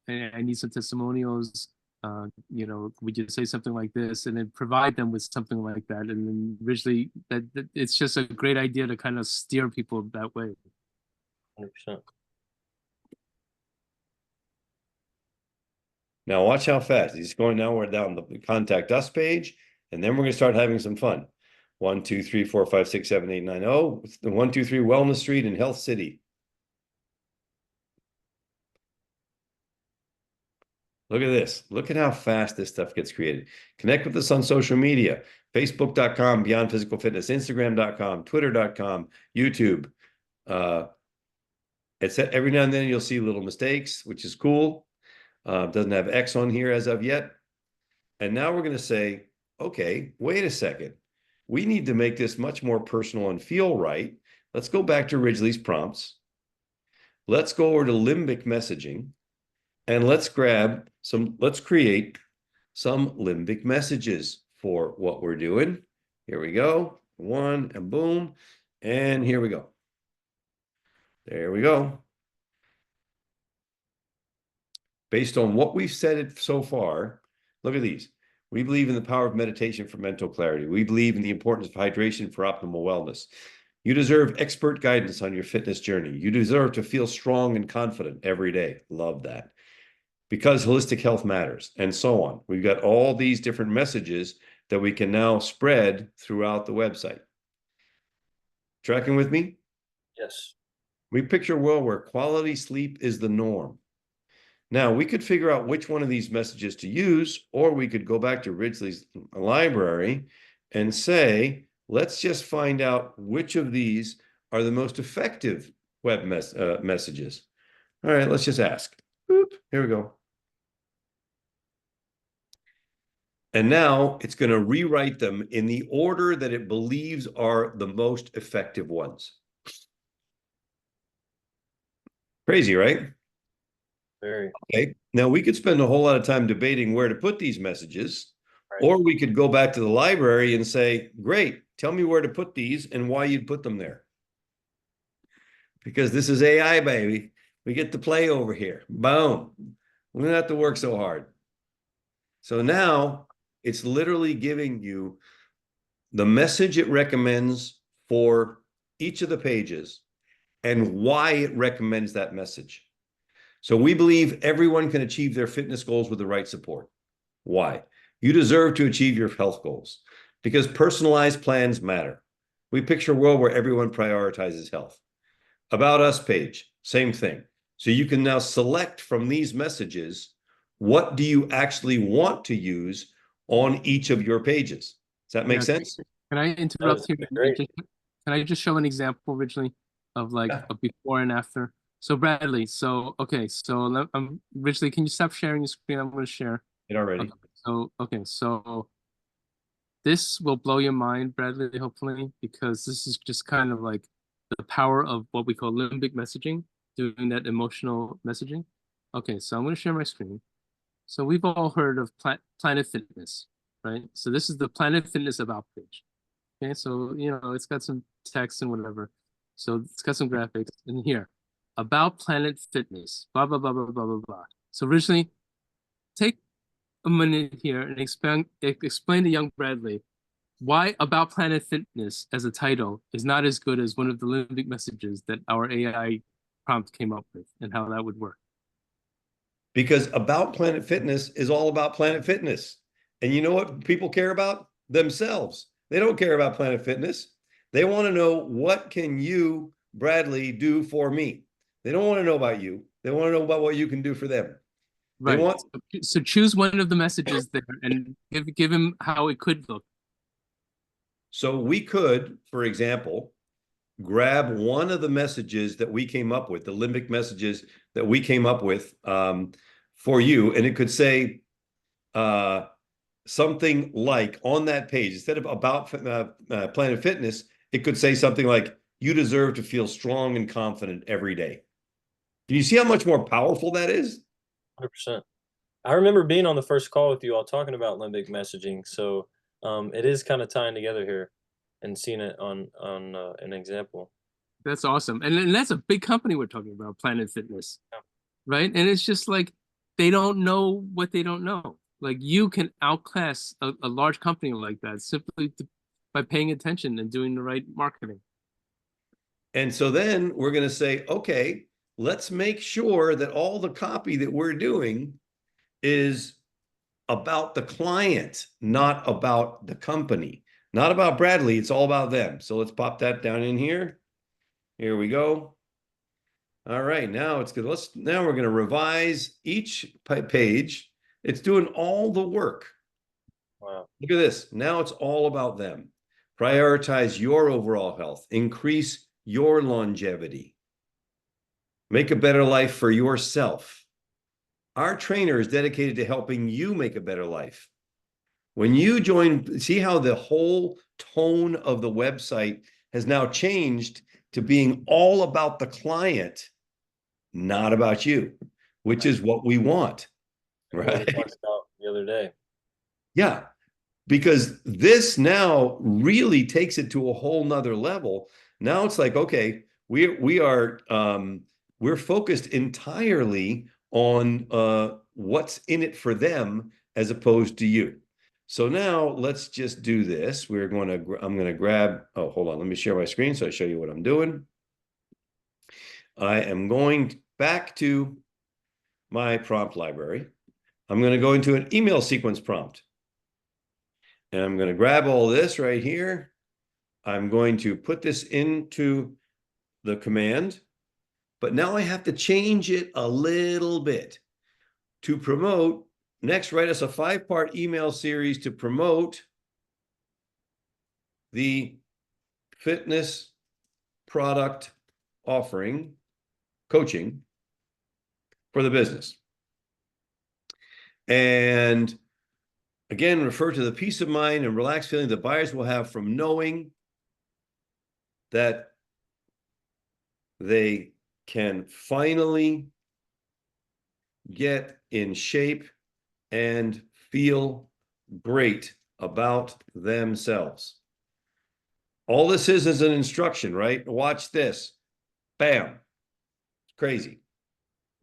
I need some testimonials. Would you say something like this?" And then provide them with something like that. And then visually, that it's just a great idea to kind of steer people that way. 100%. Now watch how fast he's going. Now we're down the contact us page, and then we're going to start having some fun. 1, 2, 3, 4, 5, 6, 7, 8, 9. Oh, the 1, 2, 3 Wellness Street in Health City. Look at this. Look at how fast this stuff gets created. Connect with us on social media. Facebook.com, Beyond Physical Fitness, Instagram.com, Twitter.com, YouTube. It's every now and then you'll see little mistakes, which is cool. Doesn't have X on here as of yet. And now we're going to say, okay, wait a second. We need to make this much more personal and feel right. Let's go back to Ridgely's prompts. Let's go over to limbic messaging. And let's create some limbic messages for what we're doing. Here we go. One and boom. And here we go. There we go. Based on what we've said so far, look at these. We believe in the power of meditation for mental clarity. We believe in the importance of hydration for optimal wellness. You deserve expert guidance on your fitness journey. You deserve to feel strong and confident every day. Love that. Because holistic health matters, and so on. We've got all these different messages that we can now spread throughout the website. Tracking with me? Yes. We picture a world where quality sleep is the norm. Now, we could figure out which one of these messages to use, or we could go back to Ridgely's library and say, let's just find out which of these are the most effective web messages. All right, let's just ask. Boop, here we go. And now it's going to rewrite them in the order that it believes are the most effective ones. Crazy, right? Very. Okay. Now we could spend a whole lot of time debating where to put these messages, Right. Or we could go back to the library and say, great, tell me where to put these and why you'd put them there. Because this is AI, baby. We get to play over here. Boom. We don't have to work so hard. So now it's literally giving you the message it recommends for each of the pages and why it recommends that message. So we believe everyone can achieve their fitness goals with the right support. Why? You deserve to achieve your health goals because personalized plans matter. We picture a world where everyone prioritizes health. About Us page, same thing. So you can now select from these messages, what do you actually want to use on each of your pages? Does that make Yeah, sense? can I interrupt here? Great. Can I just show an example originally of like Yeah. a before and after? So Bradley, okay, so originally, can you stop sharing your screen? I'm going to share. It already. Okay, so this will blow your mind, Bradley, hopefully, because this is just kind of like the power of what we call limbic messaging, doing that emotional messaging. Okay, so I'm going to share my screen. So we've all heard of Planet Fitness, right? So this is the Planet Fitness About page. Okay, so it's got some text and whatever. So it's got some graphics in here about Planet Fitness, blah blah blah blah blah blah blah. So originally, take a minute here and explain to young Bradley why About Planet Fitness as a title is not as good as one of the limbic messages that our AI prompt came up with, and how that would work. Because About Planet Fitness is all about Planet Fitness. And you know what people care about? Themselves. They don't care about Planet Fitness. They want to know, what can you, Bradley, do for me? They don't want to know about you. They want to know about what you can do for them. They Right. want. So choose one of the messages there and give him how it could look. So we could, for example, grab one of the messages that we came up with, the limbic messages that we came up with for you, and it could say something like, on that page, instead of about Planet Fitness, it could say something like, you deserve to feel strong and confident every day. Can you see how much more powerful that is? 100%. I remember being on the first call with you all talking about limbic messaging, so it is kind of tying together here and seeing it on an example. That's awesome. And that's a big company we're talking about, Planet Fitness. Yeah. Right? And it's just like they don't know what they don't know. Like you can outclass a large company like that simply by paying attention and doing the right marketing. And so then we're going to say, okay, let's make sure that all the copy that we're doing is about the client, not about the company, not about Bradley. It's all about them. So let's pop that down in here. Here we go. All right, now it's good. Now we're going to revise each page. It's doing all the work. Wow. Look at this. Now it's all about them. Prioritize your overall health, increase your longevity, make a better life for yourself. Our trainer is dedicated to helping you make a better life. When you join, see how the whole tone of the website has now changed to being all about the client, not about you, which is what we want, What we right? talked about the other day. Yeah, because this now really takes it to a whole nother level. Now it's like, okay, we're focused entirely on what's in it for them as opposed to you. So now let's just do this. I'm going to grab, oh, hold on. Let me share my screen so I show you what I'm doing. I am going back to my prompt library. I'm going to go into an email sequence prompt. And I'm going to grab all this right here. I'm going to put this into the command, but now I have to change it a little bit. To promote, next, write us a 5-part email series to promote the fitness product offering, coaching for the business. And again, refer to the peace of mind and relaxed feeling that buyers will have from knowing that they can finally get in shape and feel great about themselves. All this is an instruction, right? Watch this. Bam. Crazy.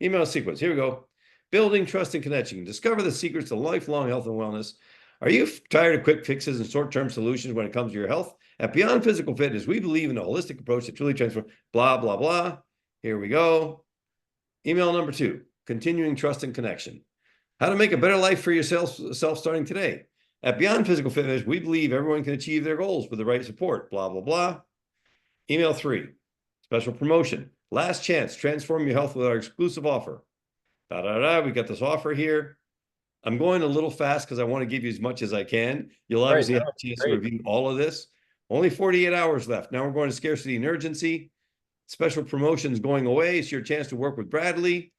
Email sequence. Here we go. Building trust and connection. Discover the secrets to lifelong health and wellness. Are you tired of quick fixes and short-term solutions when it comes to your health? At Beyond Physical Fitness, we believe in a holistic approach that truly transforms. Blah, blah, blah. Here we go. Email number 2. Continuing trust and connection. How to make a better life for yourself starting today. At Beyond Physical Fitness, we believe everyone can achieve their goals with the right support. Blah, blah, blah. Email 3. Special promotion. Last chance. Transform your health with our exclusive offer. Da, da, da. We got this offer here. I'm going a little fast because I want to give you as much as I can. You'll obviously have a chance to review all of this. Only 48 hours left. Now we're going to scarcity and urgency. Special promotions going away. It's your chance to work with Bradley.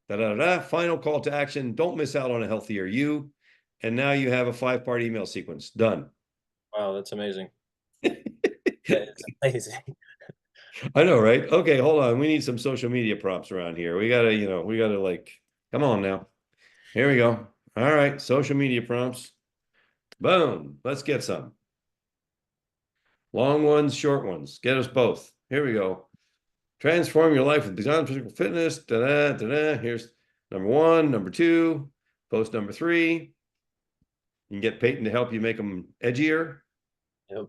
Da, da, da, da. Final call to action. Don't miss out on a healthier you. And now you have a 5-part email sequence. Done. Wow, that's amazing. That's amazing. I know, right? Okay, hold on. We need some social media prompts around here. We gotta like, come on now. Here we go. All right, social media prompts. Boom. Let's get some. Long ones, short ones. Get us both. Here we go. Transform your life with Beyond Physical Fitness. Da-da, da-da. Here's number 1, number 2, post number 3. You can get Peyton to help you make them edgier. Yep.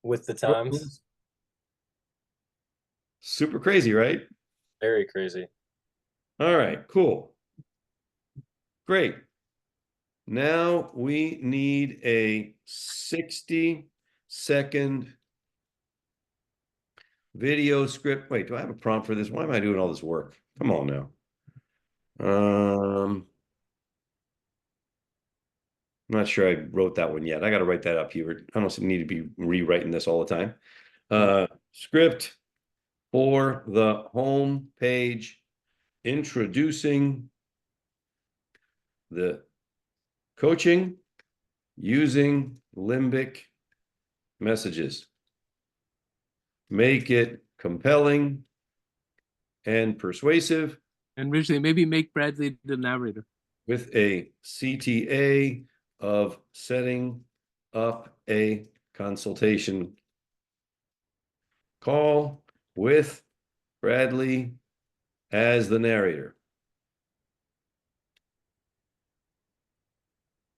With the times. Super crazy, right? Very crazy. All right, cool. Great. Now we need a 60-second video script. Wait, do I have a prompt for this? Why am I doing all this work? Come on now. I'm not sure I wrote that one yet. I got to write that up here. I don't need to be rewriting this all the time. Script for the home page, introducing the coaching using limbic messages. Make it compelling and persuasive. And originally, maybe make Bradley the narrator. With a CTA of setting up a consultation call with Bradley as the narrator.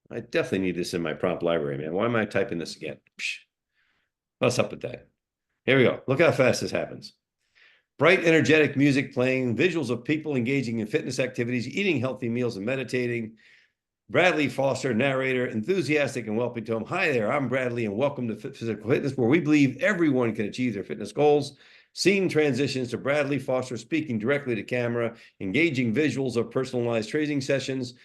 I definitely need this in my prompt library, man. Why am I typing this again? Psh. What's up with that? Here we go. Look how fast this happens. Bright, energetic music playing, visuals of people engaging in fitness activities, eating healthy meals and meditating. Bradley Foster, narrator, enthusiastic and welcome to him. Hi there, I'm Bradley and welcome to Physical Fitness, where we believe everyone can achieve their fitness goals. Scene transitions to Bradley Foster speaking directly to camera, engaging visuals of personalized training sessions,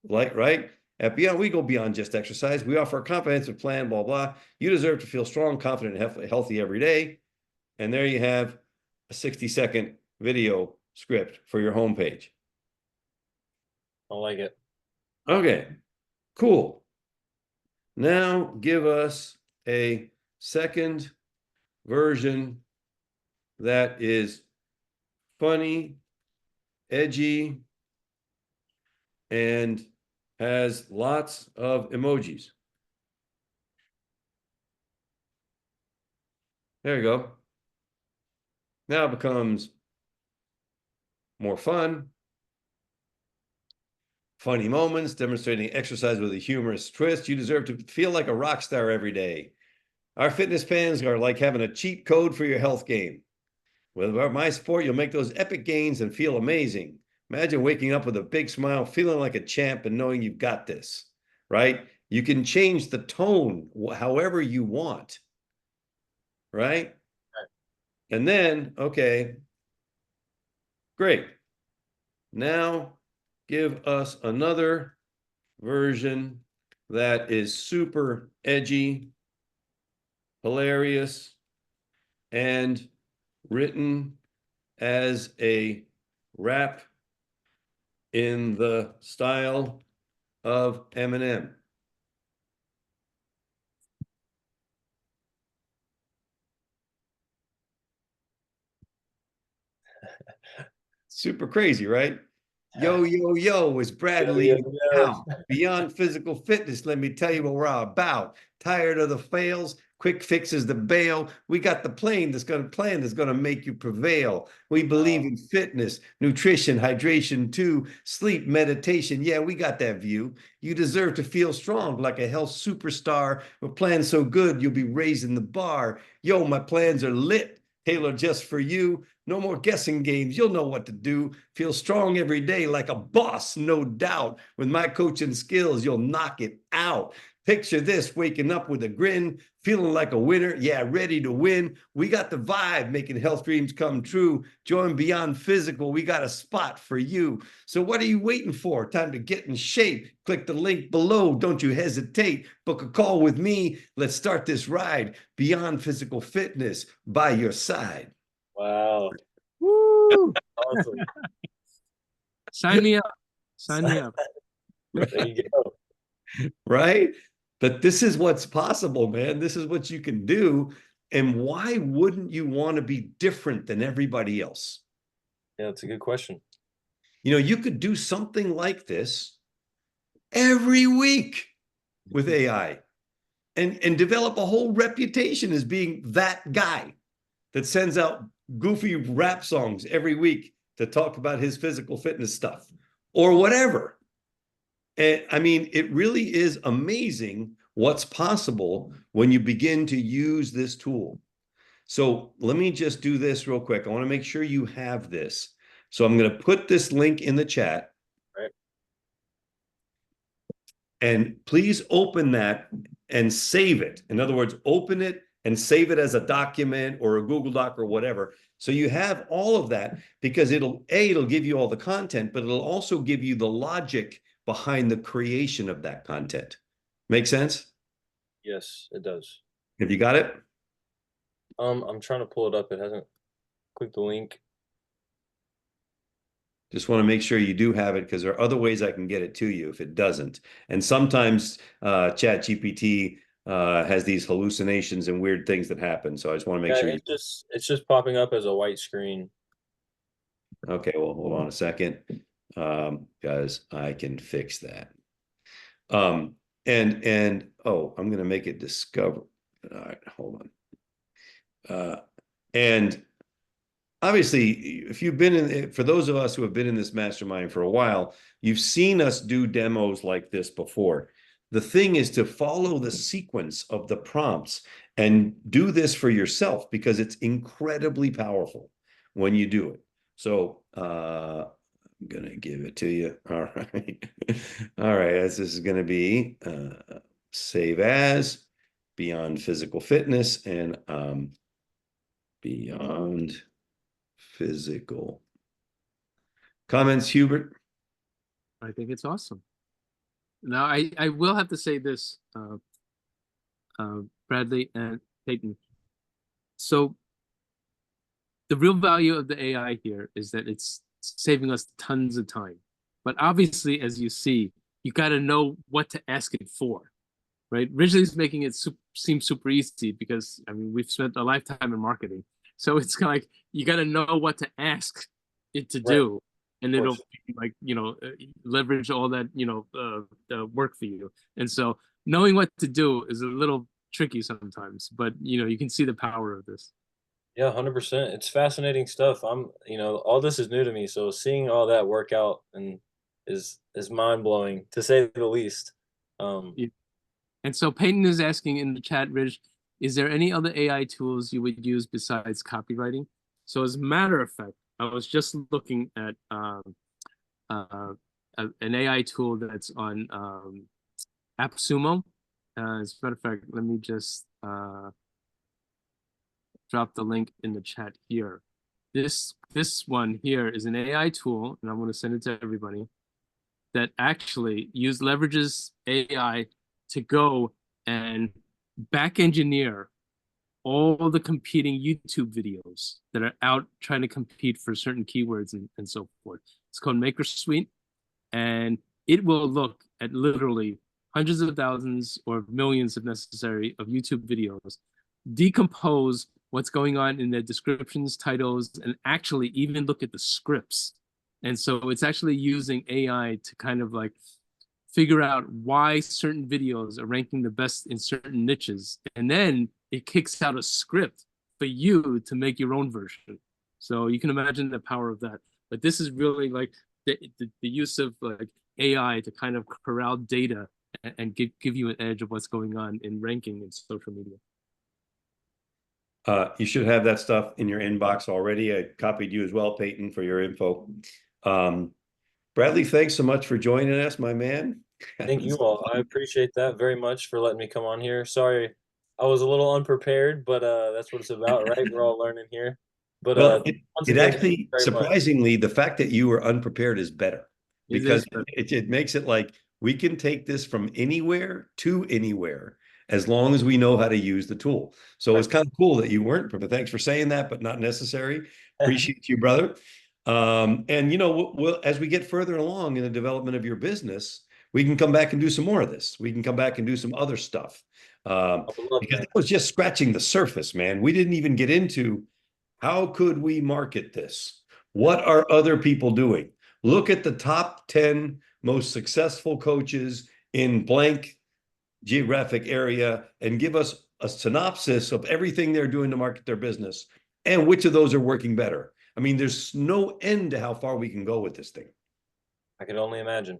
right? At Beyond, we go beyond just exercise. We offer a comprehensive plan, blah, blah. You deserve to feel strong, confident, and healthy every day. And there you have a 60-second video script for your homepage. I like it. Okay, cool. Now give us a second version that is funny, edgy, and has lots of emojis. There you go. Now it becomes more fun. Funny moments, demonstrating exercise with a humorous twist. You deserve to feel like a rock star every day. Our fitness plans are like having a cheat code for your health game. With my support, you'll make those epic gains and feel amazing. Imagine waking up with a big smile, feeling like a champ and knowing you've got this, right? You can change the tone however you want, right? And then, okay, great. Now give us another version that is super edgy, hilarious, and written as a rap in the style of Eminem. Super crazy, right? Yo, yo, yo, it's Yo, Bradley yo, in the yo. house. Beyond physical fitness, let me tell you what we're all about. Tired of the fails? Quick fixes the bail. We got the plan that's gonna make you prevail. We believe in fitness, nutrition, hydration too, sleep, meditation. Yeah, we got that view. You deserve to feel strong like a health superstar. We're planning so good, you'll be raising the bar. Yo, my plans are lit, tailored just for you. No more guessing games. You'll know what to do. Feel strong every day like a boss, no doubt. With my coaching skills, you'll knock it out. Picture this, waking up with a grin, feeling like a winner. Yeah, ready to win. We got the vibe, making health dreams come true. Join Beyond Physical. We got a spot for you. So what are you waiting for? Time to get in shape. Click the link below. Don't you hesitate. Book a call with me. Let's start this ride. Beyond Physical Fitness by your side. Wow. Woo! Awesome. Sign me up. Sign me up. There you go. Right? But this is what's possible, man. This is what you can do. And why wouldn't you want to be different than everybody else? Yeah, that's a good question. You know, you could do something like this every week with AI and develop a whole reputation as being that guy that sends out goofy rap songs every week to talk about his physical fitness stuff or whatever. And I mean, it really is amazing what's possible when you begin to use this tool. So let me just do this real quick. I want to make sure you have this. So I'm going to put this link in the chat. Right. And please open that and save it. In other words, open it and save it as a document or a Google Doc or whatever. So you have all of that because it'll give you all the content, but it'll also give you the logic behind the creation of that content. Make sense? Yes, it does. Have you got it? I'm trying to pull it up. It hasn't clicked the link. Just want to make sure you do have it because there are other ways I can get it to you if it doesn't. And sometimes ChatGPT has these hallucinations and weird things that happen. So I just want to make sure it's just popping up as a white screen. Okay, well, hold on a second. Guys, I can fix that. And oh, I'm gonna make it discover. All right, hold on. And obviously, if you've been in, for those of us who have been in this mastermind for a while, you've seen us do demos like this before. The thing is to follow the sequence of the prompts and do this for yourself because it's incredibly powerful when you do it. So I'm gonna give it to you. All right. All right, as this is gonna be save as Beyond Physical Fitness and Beyond Physical. Comments, Hubert? I think it's awesome. Now, I will have to say this, Bradley and Peyton. So the real value of the AI here is that it's saving us tons of time. But obviously, as you see, you got to know what to ask it for, right? Ridgely's making it seem super easy because, I mean, we've spent a lifetime in marketing. So it's kind of like, you got to know what to ask it to do. And it'll like, leverage all that, work for you. And so knowing what to do is a little tricky sometimes, but, you can see the power of this. Yeah, 100%. It's fascinating stuff. All this is new to me, so seeing all that work out and is mind blowing to say the least. And so Peyton is asking in the chat, Ridge, is there any other AI tools you would use besides copywriting? So as a matter of fact, I was just looking at an AI tool that's on AppSumo. As a matter of fact, let me just drop the link in the chat here. This one here is an AI tool, and I'm going to send it to everybody, that actually leverages AI to go and back engineer all the competing YouTube videos that are out trying to compete for certain keywords and so forth. It's called MakerSuite, and it will look at literally hundreds of thousands or millions, if necessary, of YouTube videos, decompose what's going on in their descriptions, titles, and actually even look at the scripts And so it's actually using AI to kind of like figure out why certain videos are ranking the best in certain niches. And then it kicks out a script for you to make your own version. So you can imagine the power of that. But this is really like the use of like AI to kind of corral data and give you an edge of what's going on in ranking in social media. You should have that stuff in your inbox already. I copied you as well, Peyton, for your info. Bradley, thanks so much for joining us, my man. Thank you all. I appreciate that very much for letting me come on here. Sorry, I was a little unprepared, but that's what it's about, right? We're all learning here. But Well, once it again, thank you actually, very much. surprisingly, the fact that you were unprepared is better It because is, but it makes it like we can take this from anywhere to anywhere as long as we know how to use the tool. So it's kind of cool that you weren't prepared. Thanks for saying that, but not necessary. Appreciate you, brother. And as we get further along in the development of your business, we can come back and do some more of this. We can come back and do some other stuff. I would love Because that. that was just scratching the surface, man. We didn't even get into how could we market this? What are other people doing? Look at the top 10 most successful coaches in blank geographic area and give us a synopsis of everything they're doing to market their business and which of those are working better. I mean, there's no end to how far we can go with this thing. I can only imagine.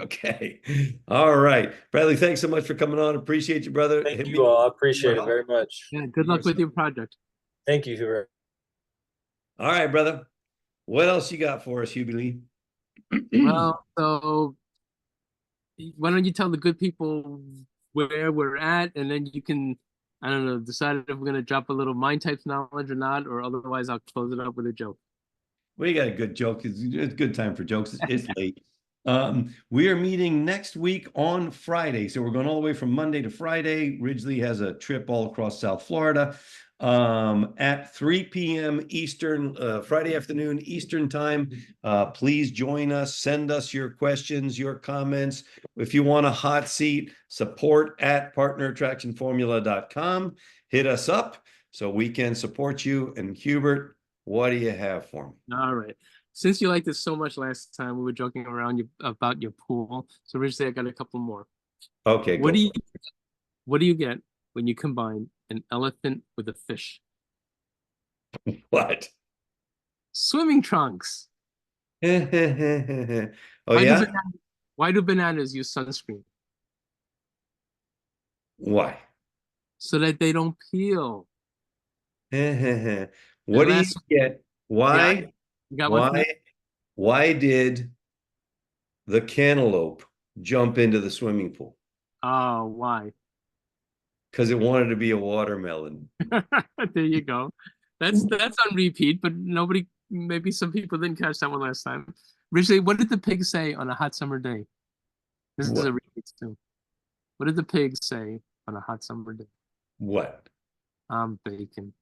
Okay. All right. Bradley, thanks so much for coming on. Appreciate you, brother. Thank Hit me you all. I up. appreciate it very much. yeah, good luck with your project. Thank you, Hubert. All right, brother. What else you got for us, Hubie Lee? Well, so why don't you tell the good people where we're at, and then you can, I don't know, decide if we're gonna drop a little mind types knowledge or not, or otherwise I'll close it up with a joke. We got a good joke. It's a good time for jokes. It's late. We are meeting next week on Friday. So we're going all the way from Monday to Friday. Ridgely has a trip all across South Florida at 3 p.m. Eastern, Friday afternoon Eastern time. Please join us. Send us your questions, your comments. If you want a hot seat, support at partnerattractionformula.com. Hit us up so we can support you. And Hubert, what do you have for me? All right. Since you liked it so much last time, we were joking around about your pool. So Rich, I got a couple more. Okay, What go do for you what do you get when you combine an elephant with a fish? it. What? Swimming trunks. Oh, Why do yeah? why do bananas use sunscreen? Why? So that they don't peel. What And do you last, get? yeah, Why? you got one for Why? me? Why did the cantaloupe jump into the swimming pool? Oh, why? Because it wanted to be a watermelon. There you go. That's on repeat, but nobody, maybe some people didn't catch that one last time. Originally, what did the pig say on a hot summer day? This is What? a repeat too. What did the pig say on a hot summer day? What? I'm bacon.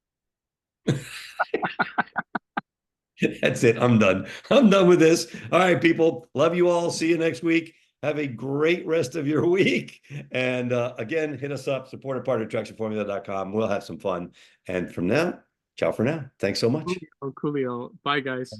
That's it. I'm done. I'm done with this. All right, people. Love you all. See you next week. Have a great rest of your week. And again, hit us up, support at partnerattractionformula.com. We'll have some fun. And from now, ciao for now. Thanks so much. Coolio. Bye, guys.